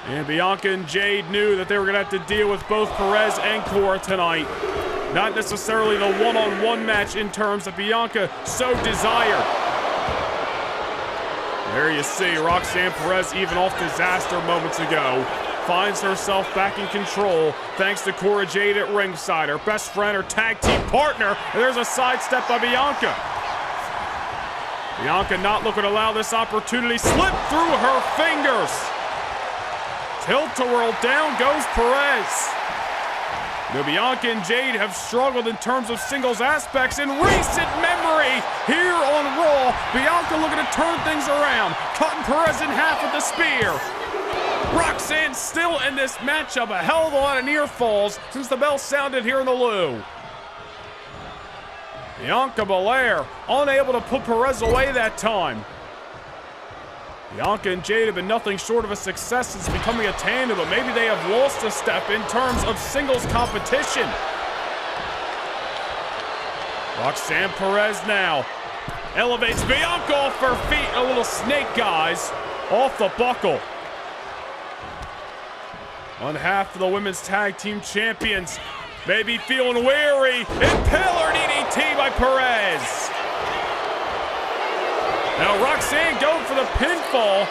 And Bianca and Jade knew that they were going to have to deal with both Perez and Cora tonight. Not necessarily the one-on-one match in terms that Bianca so desired. There you see Roxanne Perez, even off disaster moments ago, finds herself back in control thanks to Cora Jade at ringside, her best friend, her tag team partner. And there's a sidestep by Bianca. Bianca not looking to allow this opportunity, slip through her fingers. Tilt-a-whirl, down goes Perez. Now Bianca and Jade have struggled in terms of singles aspects in recent memory. Here on Raw, Bianca looking to turn things around, cutting Perez in half with the spear. Roxanne still in this matchup, a hell of a lot of near falls since the bell sounded here in the Lou. Bianca Belair unable to put Perez away that time. Bianca and Jade have been nothing short of a success since becoming a tandem, but maybe they have lost a step in terms of singles competition. Roxanne Perez now elevates Bianca off her feet, a little snake eyes off the buckle. On half of the women's tag team champions, maybe feeling weary. Impaler DDT by Perez. Now Roxanne going for the pinfall.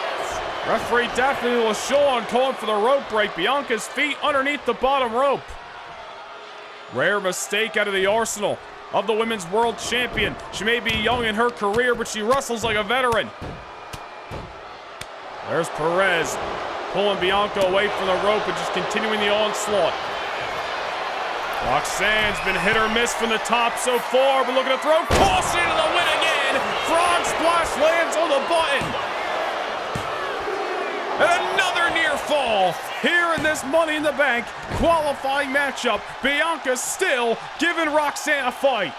Referee Daphne LaShawn calling for the rope break. Bianca's feet underneath the bottom rope. Rare mistake out of the arsenal of the women's world champion. She may be young in her career, but she wrestles like a veteran. There's Perez pulling Bianca away from the rope and just continuing the onslaught. Roxanne's been hit or miss from the top so far, but looking to throw caution into the win again. Frog splash lands on the button. And another near fall here in this Money in the Bank qualifying matchup. Bianca still giving Roxanne a fight.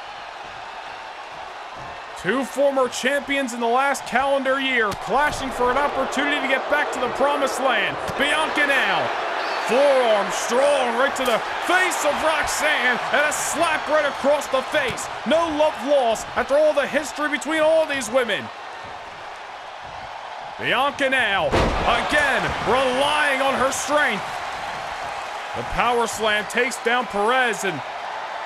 Two former champions in the last calendar year clashing for an opportunity to get back to the promised land. Bianca now, forearm strong right to the face of Roxanne and a slap right across the face. No love lost after all the history between all these women. Bianca now, again, relying on her strength. The power slam takes down Perez, and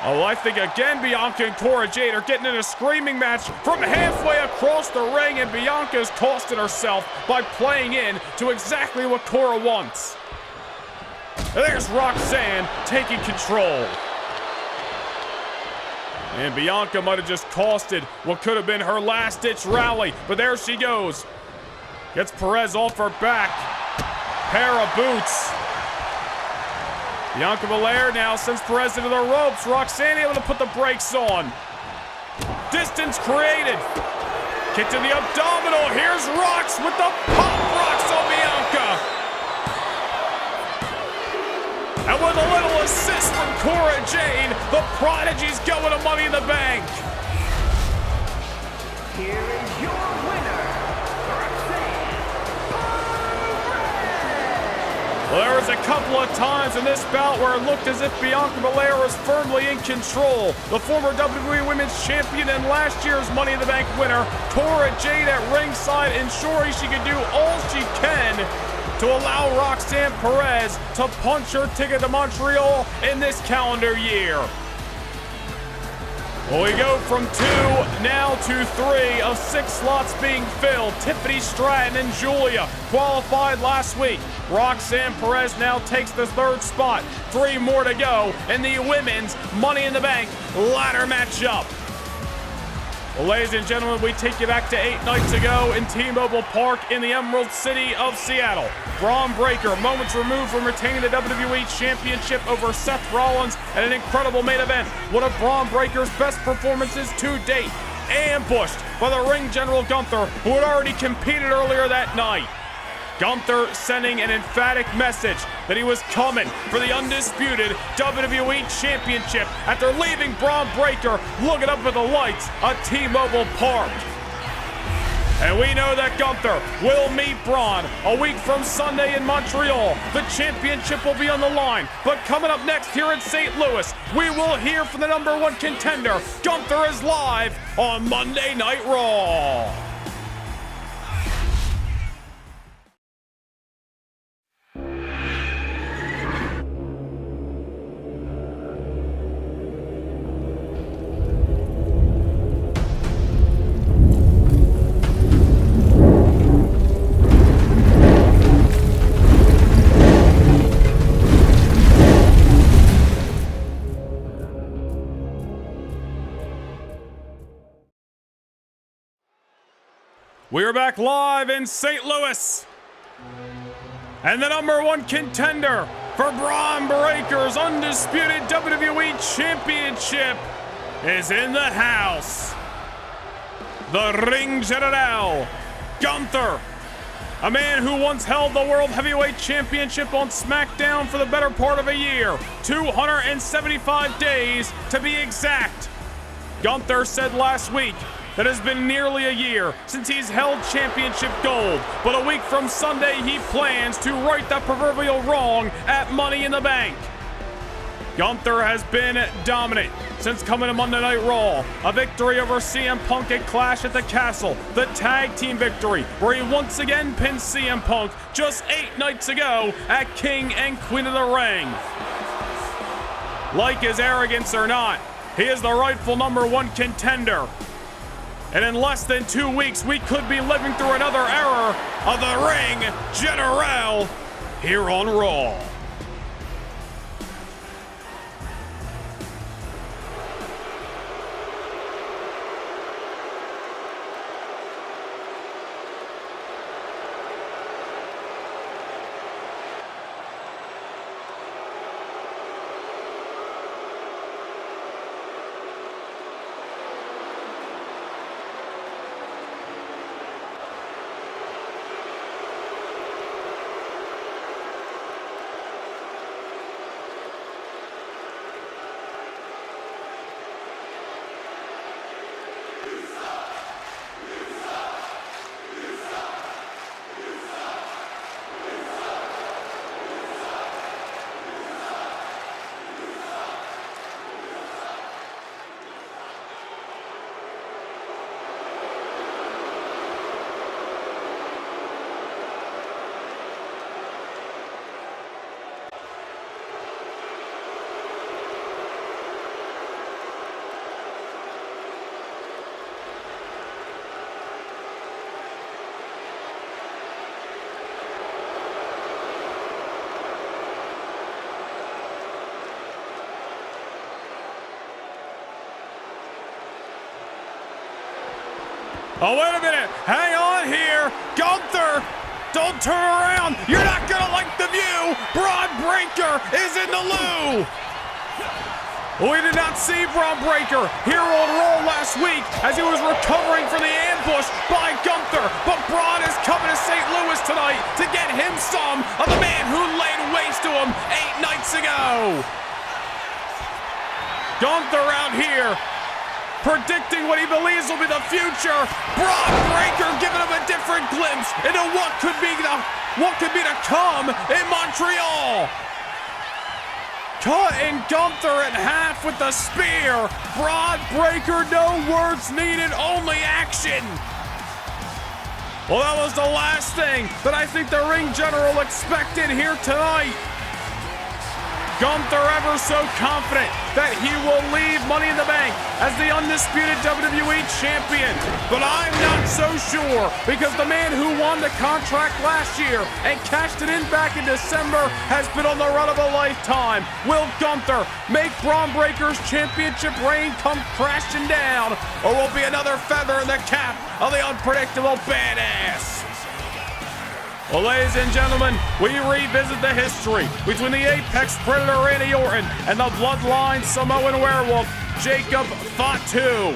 I think again Bianca and Cora Jade are getting in a screaming match from halfway across the ring, and Bianca's costing herself by playing in to exactly what Cora wants. And there's Roxanne taking control. And Bianca might have just costed what could have been her last-ditch rally, but there she goes. Gets Perez off her back. Pair of boots. Bianca Belair now sends Perez into the ropes. Roxanne able to put the brakes on. Distance created. Kick to the abdominal. Here's Rox with the pop rocks on Bianca. And with a little assist from Cora Jade, the Prodigy's going to Money in the Bank. Here is your winner, Roxanne Perez. Well, there was a couple of times in this bout where it looked as if Bianca Belair was firmly in control. The former WWE Women's Champion and last year's Money in the Bank winner, Cora Jade at ringside, ensuring she can do all she can to allow Roxanne Perez to punch her ticket to Montreal in this calendar year. Well, we go from 2 now to 3 of 6 slots being filled. Tiffany Stratton and Julia qualified last week. Roxanne Perez now takes the 3rd spot. 3 more to go in the women's Money in the Bank ladder matchup. Well, ladies and gentlemen, we take you back to 8 nights ago in T-Mobile Park in the Emerald City of Seattle. Bron Breakker, moments removed from retaining the WWE Championship over Seth Rollins at an incredible main event. One of Bron Breakker's best performances to date. Ambushed by the ring general Gunther, who had already competed earlier that night. Gunther sending an emphatic message that he was coming for the undisputed WWE Championship after leaving Bron Breakker looking up at the lights of T-Mobile Park. And we know that Gunther will meet Bron a week from Sunday in Montreal. The championship will be on the line. But coming up next here in St. Louis, we will hear from the #1 contender. Gunther is live on Monday Night Raw. We are back live in St. Louis. And the #1 contender for Bron Breakker's undisputed WWE Championship is in the house. The Ring General, Gunther. A man who once held the World Heavyweight Championship on SmackDown for the better part of a year. 275 days to be exact. Gunther said last week that it has been nearly a year since he's held championship gold, but a week from Sunday he plans to right that proverbial wrong at Money in the Bank. Gunther has been dominant since coming to Monday Night Raw. A victory over CM Punk at Clash at the Castle. The tag team victory where he once again pinned CM Punk just 8 nights ago at King and Queen of the Ring. Like his arrogance or not, he is the rightful #1 contender. And in less than 2 weeks, we could be living through another era of the Ring General here on Raw. Oh, wait a minute. Hang on here. Gunther, don't turn around. You're not going to like the view. Bron Breakker is in the loo. We did not see Bron Breakker here on Raw last week as he was recovering from the ambush by Gunther. But Bron is coming to St. Louis tonight to get him some of the man who laid waste to him 8 nights ago. Gunther out here predicting what he believes will be the future. Bron Breakker giving him a different glimpse into what could be to come in Montreal. Cutting Gunther in half with the spear. Bron Breakker, no words needed, only action. Well, that was the last thing that I think the Ring General expected here tonight. Gunther ever so confident that he will leave Money in the Bank as the undisputed WWE Champion. But I'm not so sure, because the man who won the contract last year and cashed it in back in December has been on the run of a lifetime. Will Gunther make Bron Breakker's championship reign come crashing down, or will be another feather in the cap of the unpredictable badass? Well, ladies and gentlemen, we revisit the history between the Apex Predator Randy Orton and the Bloodline Samoan Werewolf Jacob Fatu.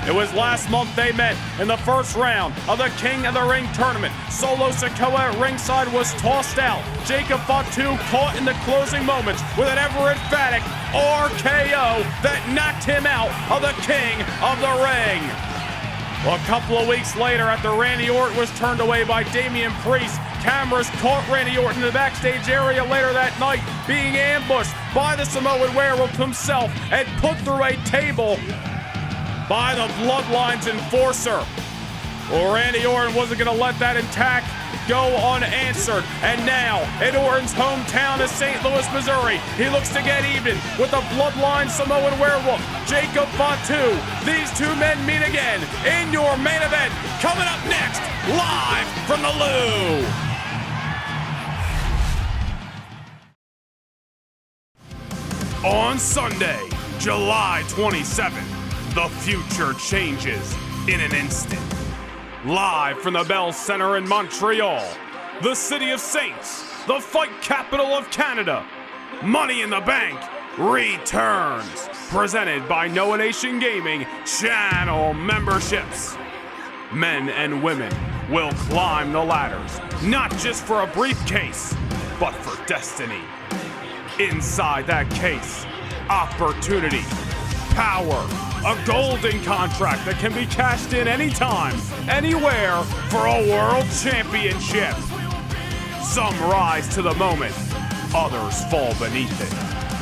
It was last month they met in the first round of the King of the Ring tournament. Solo Sikoa at ringside was tossed out. Jacob Fatu caught in the closing moments with an ever-emphatic RKO that knocked him out of the King of the Ring. Well, a couple of weeks later, after Randy Orton was turned away by Damian Priest, cameras caught Randy Orton in the backstage area later that night being ambushed by the Samoan Werewolf himself and put through a table by the Bloodline's enforcer. Well, Randy Orton wasn't going to let that attack go unanswered. And now, in Orton's hometown of St. Louis, Missouri, he looks to get even with the Bloodline Samoan Werewolf, Jacob Fatu. These two men meet again in your main event. Coming up next, live from the Lou. On Sunday, July 27th, the future changes in an instant. Live from the Bell Center in Montreal, the City of Saints, the fight capital of Canada, Money in the Bank returns. Presented by Noah Nation Gaming channel memberships. Men and women will climb the ladders, not just for a briefcase, but for destiny. Inside that case, opportunity, power, a golden contract that can be cashed in anytime, anywhere for a world championship. Some rise to the moment, others fall beneath it.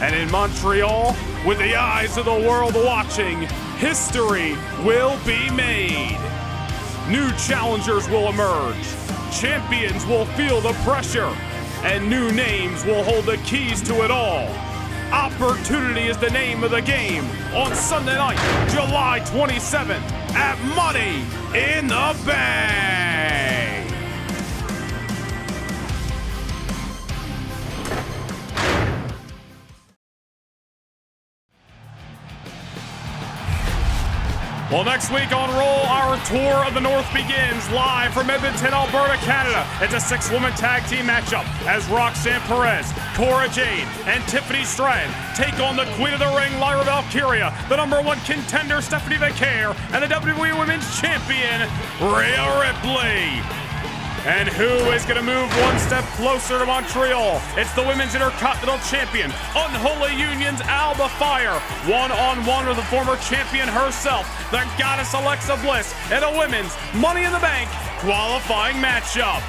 And in Montreal, with the eyes of the world watching, history will be made. New challengers will emerge, champions will feel the pressure, and new names will hold the keys to it all. Opportunity is the name of the game on Sunday night, July 27th at Money in the Bank. Well, next week on Raw, our tour of the North begins live from Edmonton, Alberta, Canada. It's a 6-woman tag team matchup as Roxanne, Perez, Cora Jade, and Tiffany Stratton take on the Queen of the Ring, Lyra Valkyria, the #1 contender, Stephanie McCare, and the WWE Women's Champion, Rhea Ripley. And who is going to move one step closer to Montreal? It's the Women's Intercontinental Champion, Unholy Union's Alba Fire, one-on-one with the former champion herself, the Goddess Alexa Bliss, in a Women's Money in the Bank qualifying matchup.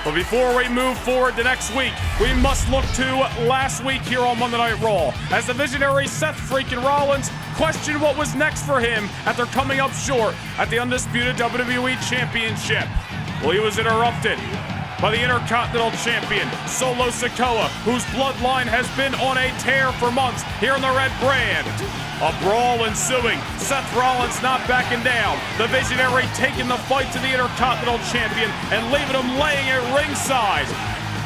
But before we move forward to next week, we must look to last week here on Monday Night Raw, as the visionary Seth freaking Rollins questioned what was next for him after coming up short at the undisputed WWE Championship. Well, he was interrupted by the Intercontinental Champion, Solo Sikoa, whose bloodline has been on a tear for months here in the Red Brand. A brawl ensuing, Seth Rollins not backing down, the visionary taking the fight to the Intercontinental Champion and leaving him laying at ringside.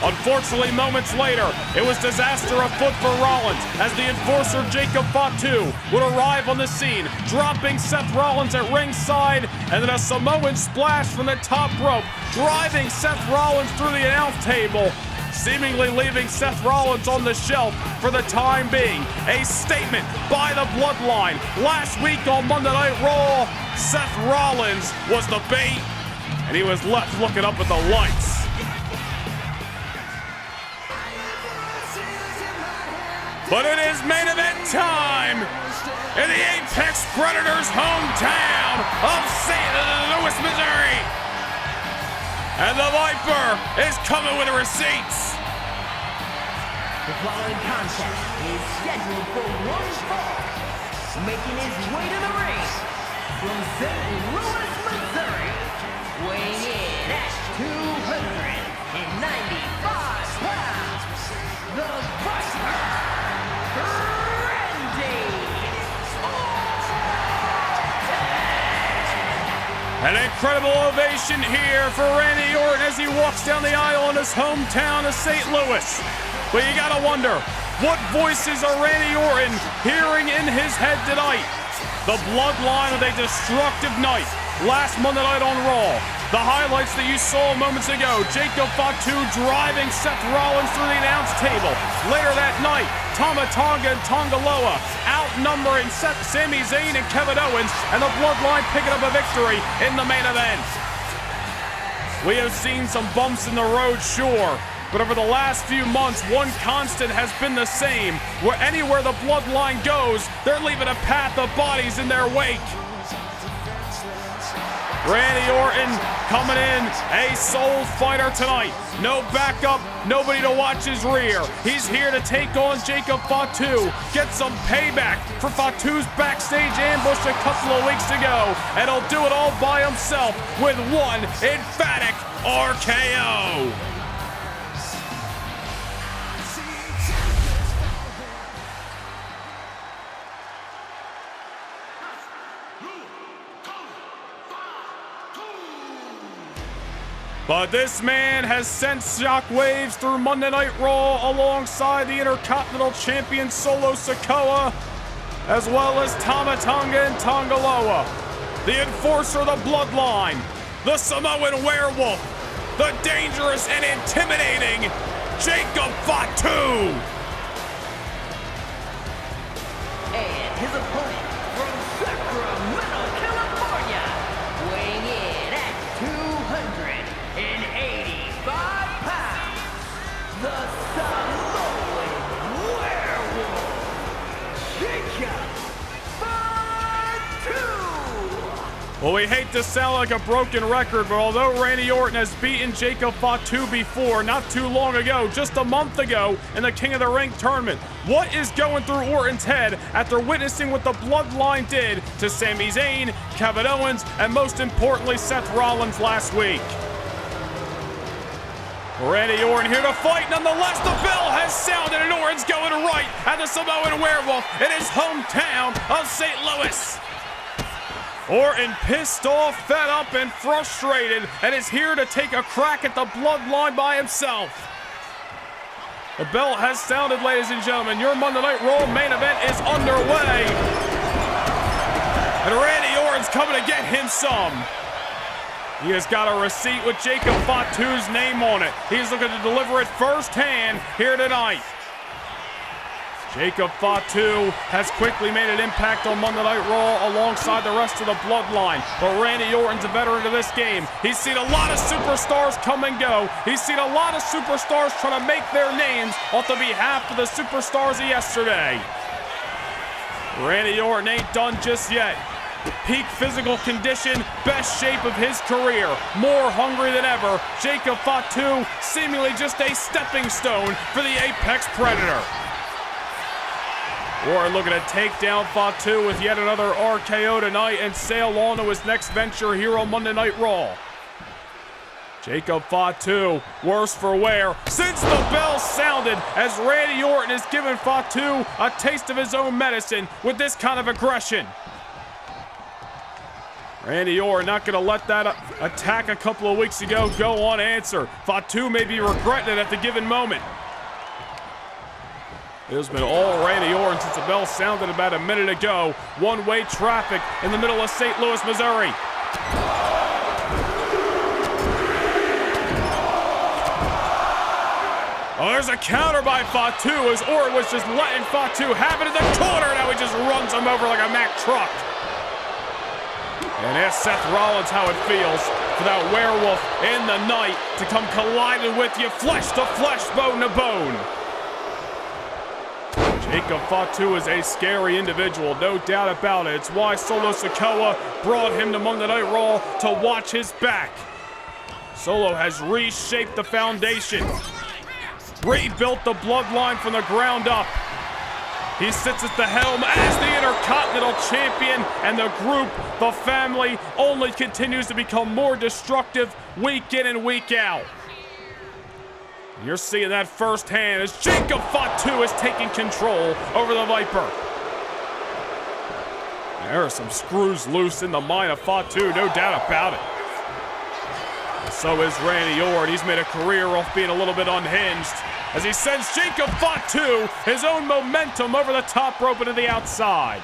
Unfortunately, moments later, it was disaster afoot for Rollins as the enforcer Jacob Fatu would arrive on the scene, dropping Seth Rollins at ringside, and then a Samoan splash from the top rope, driving Seth Rollins through the announce table, seemingly leaving Seth Rollins on the shelf for the time being. A statement by the Bloodline. Last week on Monday Night Raw, Seth Rollins was the bait, and he was left looking up at the lights. But it is main event time in the Apex Predators' hometown of St. Louis, Missouri. And the Viper is coming with receipts. The following contest is scheduled for one fall. Making his way to the ring from St. Louis, Missouri, weighing in at 295 pounds, the Buster, Randy Orton. An incredible ovation here for Randy Orton as he walks down the aisle in his hometown of St. Louis. But you gotta wonder, what voices are Randy Orton hearing in his head tonight? The Bloodline with a destructive night last Monday night on Raw. The highlights that you saw moments ago, Jacob Fatu driving Seth Rollins through the announce table. Later that night, Tama Tonga and Tonga Loa outnumbering Sami Zayn and Kevin Owens, and the Bloodline picking up a victory in the main event. We have seen some bumps in the road, sure, but over the last few months, one constant has been the same. Where anywhere the Bloodline goes, they're leaving a path of bodies in their wake. Randy Orton coming in, a soul fighter tonight. No backup, nobody to watch his rear. He's here to take on Jacob Fatu, get some payback for Fatu's backstage ambush a couple of weeks ago, and he'll do it all by himself with one emphatic RKO. But this man has sent shockwaves through Monday Night Raw alongside the Intercontinental Champion Solo Sikoa, as well as Tama Tonga and Tonga Loa, the Enforcer of the Bloodline, the Samoan Werewolf, the dangerous and intimidating Jacob Fatu. And his opponent from Sacramento, California, weighing in at 285 pounds, the Samoan Werewolf, Jacob Fatu. Well, we hate to sound like a broken record, but although Randy Orton has beaten Jacob Fatu before, not too long ago, just a month ago, in the King of the Ring tournament, what is going through Orton's head after witnessing what the Bloodline did to Sami Zayn, Kevin Owens, and most importantly, Seth Rollins last week? Randy Orton here to fight. Nonetheless, the bell has sounded and Orton's going right at the Samoan Werewolf in his hometown of St. Louis. Orton pissed off, fed up, and frustrated, and is here to take a crack at the Bloodline by himself. The bell has sounded, ladies and gentlemen. Your Monday Night Raw main event is underway. And Randy Orton's coming to get him some. He has got a receipt with Jacob Fatu's name on it. He's looking to deliver it firsthand here tonight. Jacob Fatu has quickly made an impact on Monday Night Raw alongside the rest of the Bloodline. But Randy Orton's a veteran of this game. He's seen a lot of superstars come and go. He's seen a lot of superstars trying to make their names off the behalf of the superstars of yesterday. Randy Orton ain't done just yet. Peak physical condition, best shape of his career, more hungry than ever. Jacob Fatu seemingly just a stepping stone for the Apex Predator. Orton looking to take down Fatu with yet another RKO tonight and sail on to his next venture here on Monday Night Raw. Jacob Fatu, worse for wear, since the bell sounded, as Randy Orton has given Fatu a taste of his own medicine with this kind of aggression. Randy Orton not going to let that attack a couple of weeks ago go unanswered. Fatu may be regretting it at the given moment. It has been all Randy Orton since the bell sounded about a minute ago. One-way traffic in the middle of St. Louis, Missouri. Oh, there's a counter by Fatu as Orton was just letting Fatu have it in the corner. Now he just runs him over like a Mack truck. And ask Seth Rollins how it feels for that werewolf in the night to come colliding with you, flesh to flesh, bone to bone. Jacob Fatu is a scary individual, no doubt about it. It's why Solo Sikoa brought him to Monday Night Raw to watch his back. Solo has reshaped the foundation, rebuilt the Bloodline from the ground up. He sits at the helm as the Intercontinental Champion, and the group, the family, only continues to become more destructive week in and week out. You're seeing that firsthand as Jacob Fatu is taking control over the Viper. There are some screws loose in the mind of Fatu, no doubt about it. So is Randy Orton. He's made a career off being a little bit unhinged as he sends Jacob Fatu, his own momentum, over the top rope and to the outside.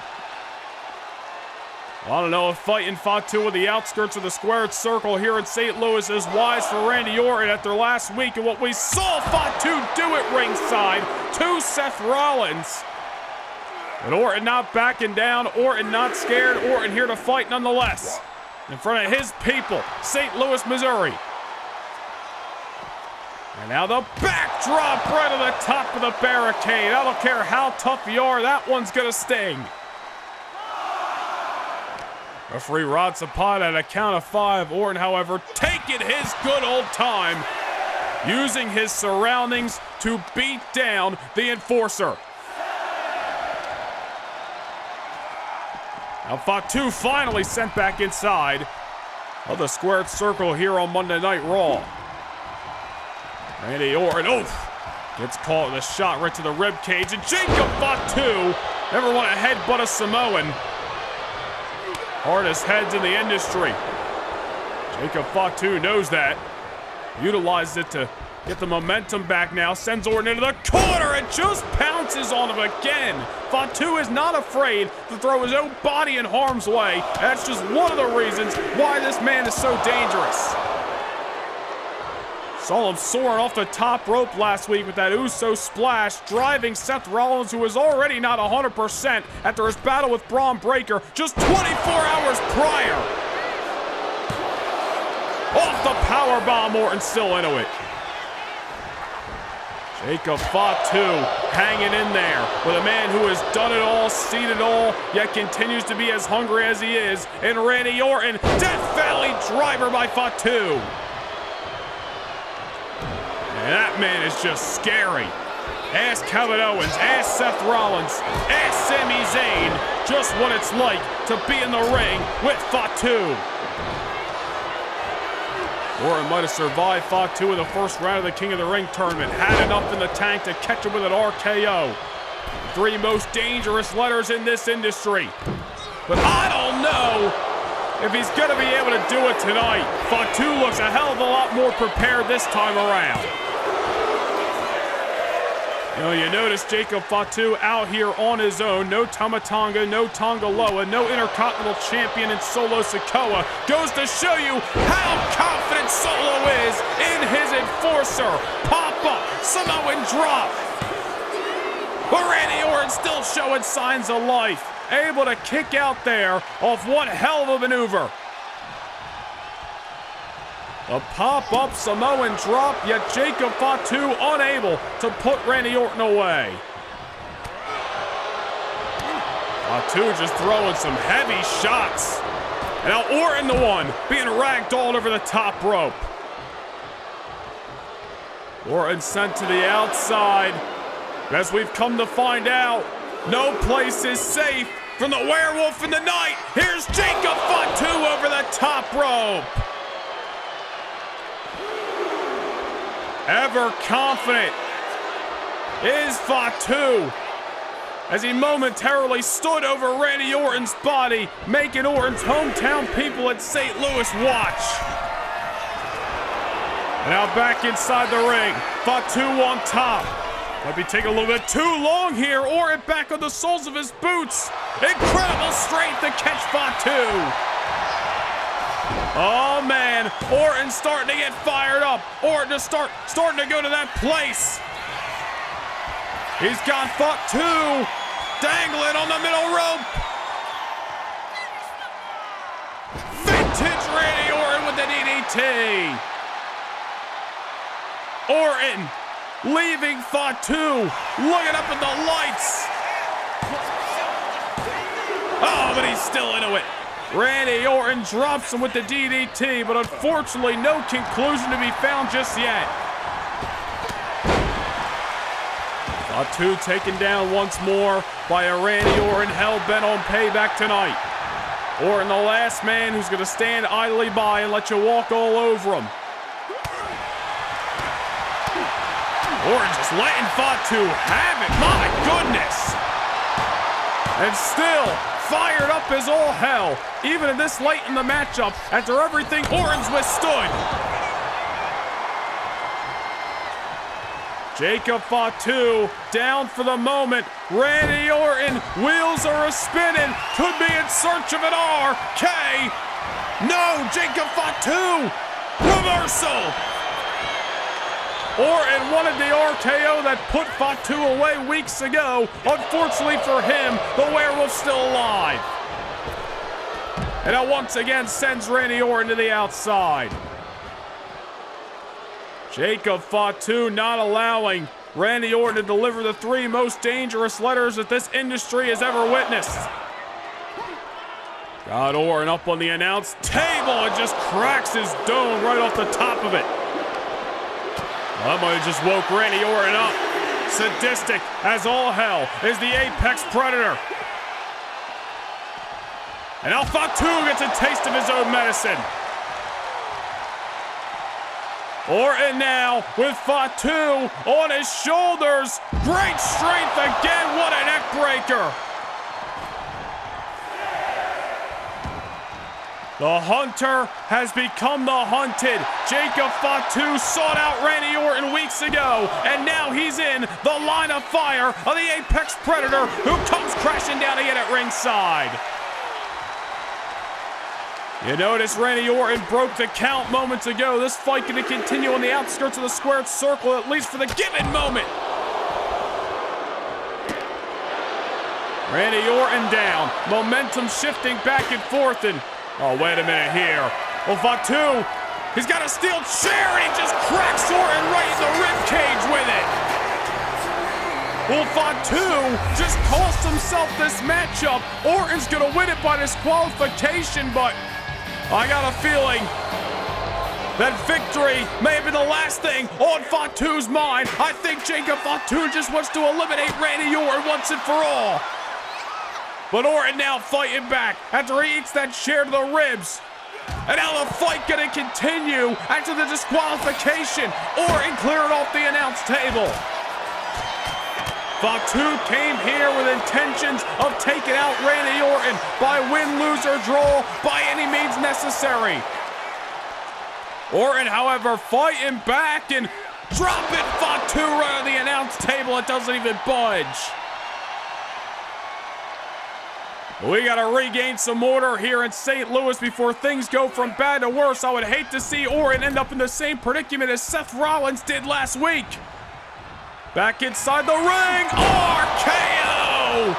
I don't know if fighting Fatu with the outskirts of the squared circle here in St. Louis is wise for Randy Orton after last week and what we saw Fatu do at ringside to Seth Rollins. But Orton not backing down, Orton not scared, Orton here to fight nonetheless. In front of his people, St. Louis, Missouri. And now the backdrop right to the top of the barricade. I don't care how tough you are, that one's gonna sting. Referee Rod Zapata at a count of 5. Orton, however, taking his good old time, using his surroundings to beat down the enforcer. Now Fatu finally sent back inside of the squared circle here on Monday Night Raw. Randy Orton, gets caught with a shot right to the rib cage, and Jacob Fatu never want to headbutt a Samoan. Hardest heads in the industry. Jacob Fatu knows that. Utilizes it to get the momentum back now. Sends Orton into the corner and just pounces on him again. Fatu is not afraid to throw his own body in harm's way. That's just one of the reasons why this man is so dangerous. Saw him soaring off the top rope last week with that Uso splash, driving Seth Rollins, who was already not 100% after his battle with Bron Breakker just 24 hours prior. Off the powerbomb, Orton still into it. Jacob Fatu hanging in there with a man who has done it all, seen it all, yet continues to be as hungry as he is. And Randy Orton, Death Valley driver by Fatu. And that man is just scary. Ask Kevin Owens, ask Seth Rollins, ask Sami Zayn just what it's like to be in the ring with Fatu. Orton might have survived Fatu in the first round of the King of the Ring tournament. Had enough in the tank to catch him with an RKO. 3 most dangerous letters in this industry. But I don't know if he's going to be able to do it tonight. Fatu looks a hell of a lot more prepared this time around. You notice Jacob Fatu out here on his own. No Tama Tonga, no Tonga Loa, no Intercontinental Champion in Solo Sikoa. Goes to show you how confident Solo is in his enforcer. Pop-up, Samoan drop. But Randy Orton still showing signs of life. Able to kick out there off one hell of a maneuver. A pop-up Samoan drop, yet Jacob Fatu unable to put Randy Orton away. Fatu just throwing some heavy shots. And now Orton the one being ragdolled over the top rope. Orton sent to the outside. As we've come to find out, no place is safe from the werewolf in the night. Here's Jacob Fatu over the top rope. Ever confident is Fatu as he momentarily stood over Randy Orton's body, making Orton's hometown people at St. Louis watch. Now back inside the ring, Fatu on top. Might be taking a little bit too long here. Orton back on the soles of his boots. Incredible strength to catch Fatu. Oh man, Orton starting to get fired up. Orton to starting to go to that place. He's got Fatu dangling on the middle rope. Vintage Randy Orton with the DDT. Orton leaving Fatu, looking up at the lights. Oh, but he's still into it. Randy Orton drops him with the DDT, but unfortunately no conclusion to be found just yet. Fatu taken down once more by a Randy Orton hell-bent on payback tonight. Orton the last man who's going to stand idly by and let you walk all over him. Orton just letting Fatu have it. My goodness. And still fired up as all hell, even in this late in the matchup, after everything Orton's withstood. Jacob Fatu down for the moment. Randy Orton, wheels are a-spinning. Could be in search of an RK. No, Jacob Fatu. Reversal. Orton wanted the RKO that put Fatu away weeks ago. Unfortunately for him, the Werewolf's still alive. And that once again sends Randy Orton to the outside. Jacob Fatu not allowing Randy Orton to deliver the 3 most dangerous letters that this industry has ever witnessed. Got Orton up on the announce table and just cracks his dome right off the top of it. That might have just woke Randy Orton up. Sadistic as all hell is the Apex Predator. And now Fatu gets a taste of his own medicine. Orton now with Fatu on his shoulders. Great strength again. What a neck breaker. The hunter has become the hunted. Jacob Fatu sought out Randy Orton weeks ago, and now he's in the line of fire of the Apex Predator, who comes crashing down again at ringside. You notice Randy Orton broke the count moments ago. This fight going to continue on the outskirts of the squared circle, at least for the given moment. Randy Orton down. Momentum shifting back and forth, and oh, wait a minute here. Well, Fatu, he's got a steel chair, and he just cracks Orton right in the ribcage with it. Well, Fatu just cost himself this matchup. Orton's going to win it by disqualification, but I got a feeling that victory may have been the last thing on Fatu's mind. I think Jacob Fatu just wants to eliminate Randy Orton once and for all. But Orton now fighting back after he eats that chair to the ribs. And now the fight gonna continue after the disqualification. Orton cleared off the announce table. Fatu came here with intentions of taking out Randy Orton by win, lose, or draw by any means necessary. Orton, however, fighting back and dropping Fatu right on the announce table. It doesn't even budge. We got to regain some order here in St. Louis before things go from bad to worse. I would hate to see Orton end up in the same predicament as Seth Rollins did last week. Back inside the ring, RKO!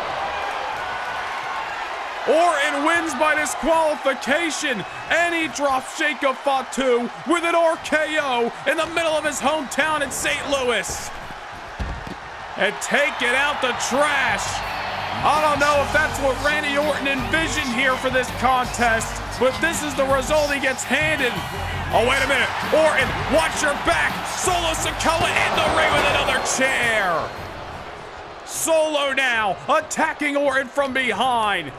Orton wins by disqualification, and he drops Jacob Fatu with an RKO in the middle of his hometown in St. Louis. And taking out the trash. I don't know if that's what Randy Orton envisioned here for this contest, but this is the result he gets handed. Oh, wait a minute. Orton, watch your back. Solo Sikoa in the ring with another chair. Solo now, attacking Orton from behind.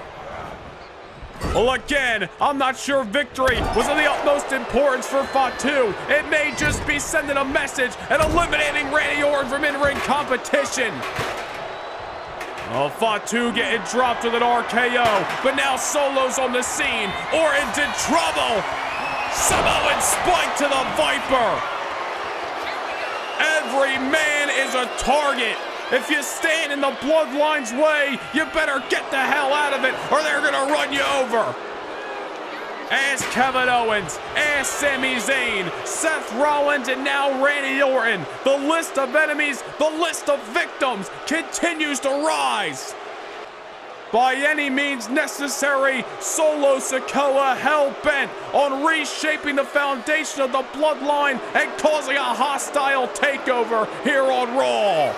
Well, again, I'm not sure victory was of the utmost importance for Fatu. It may just be sending a message and eliminating Randy Orton from in-ring competition. Oh, Fatu getting dropped with an RKO, but now Solo's on the scene. Orton's in trouble. Samoan spike to the Viper. Every man is a target. If you stand in the Bloodline's way, you better get the hell out of it or they're gonna run you over. As Kevin Owens, as Sami Zayn, Seth Rollins, and now Randy Orton, the list of enemies, the list of victims continues to rise. By any means necessary, Solo Sikoa hell-bent on reshaping the foundation of the Bloodline and causing a hostile takeover here on Raw.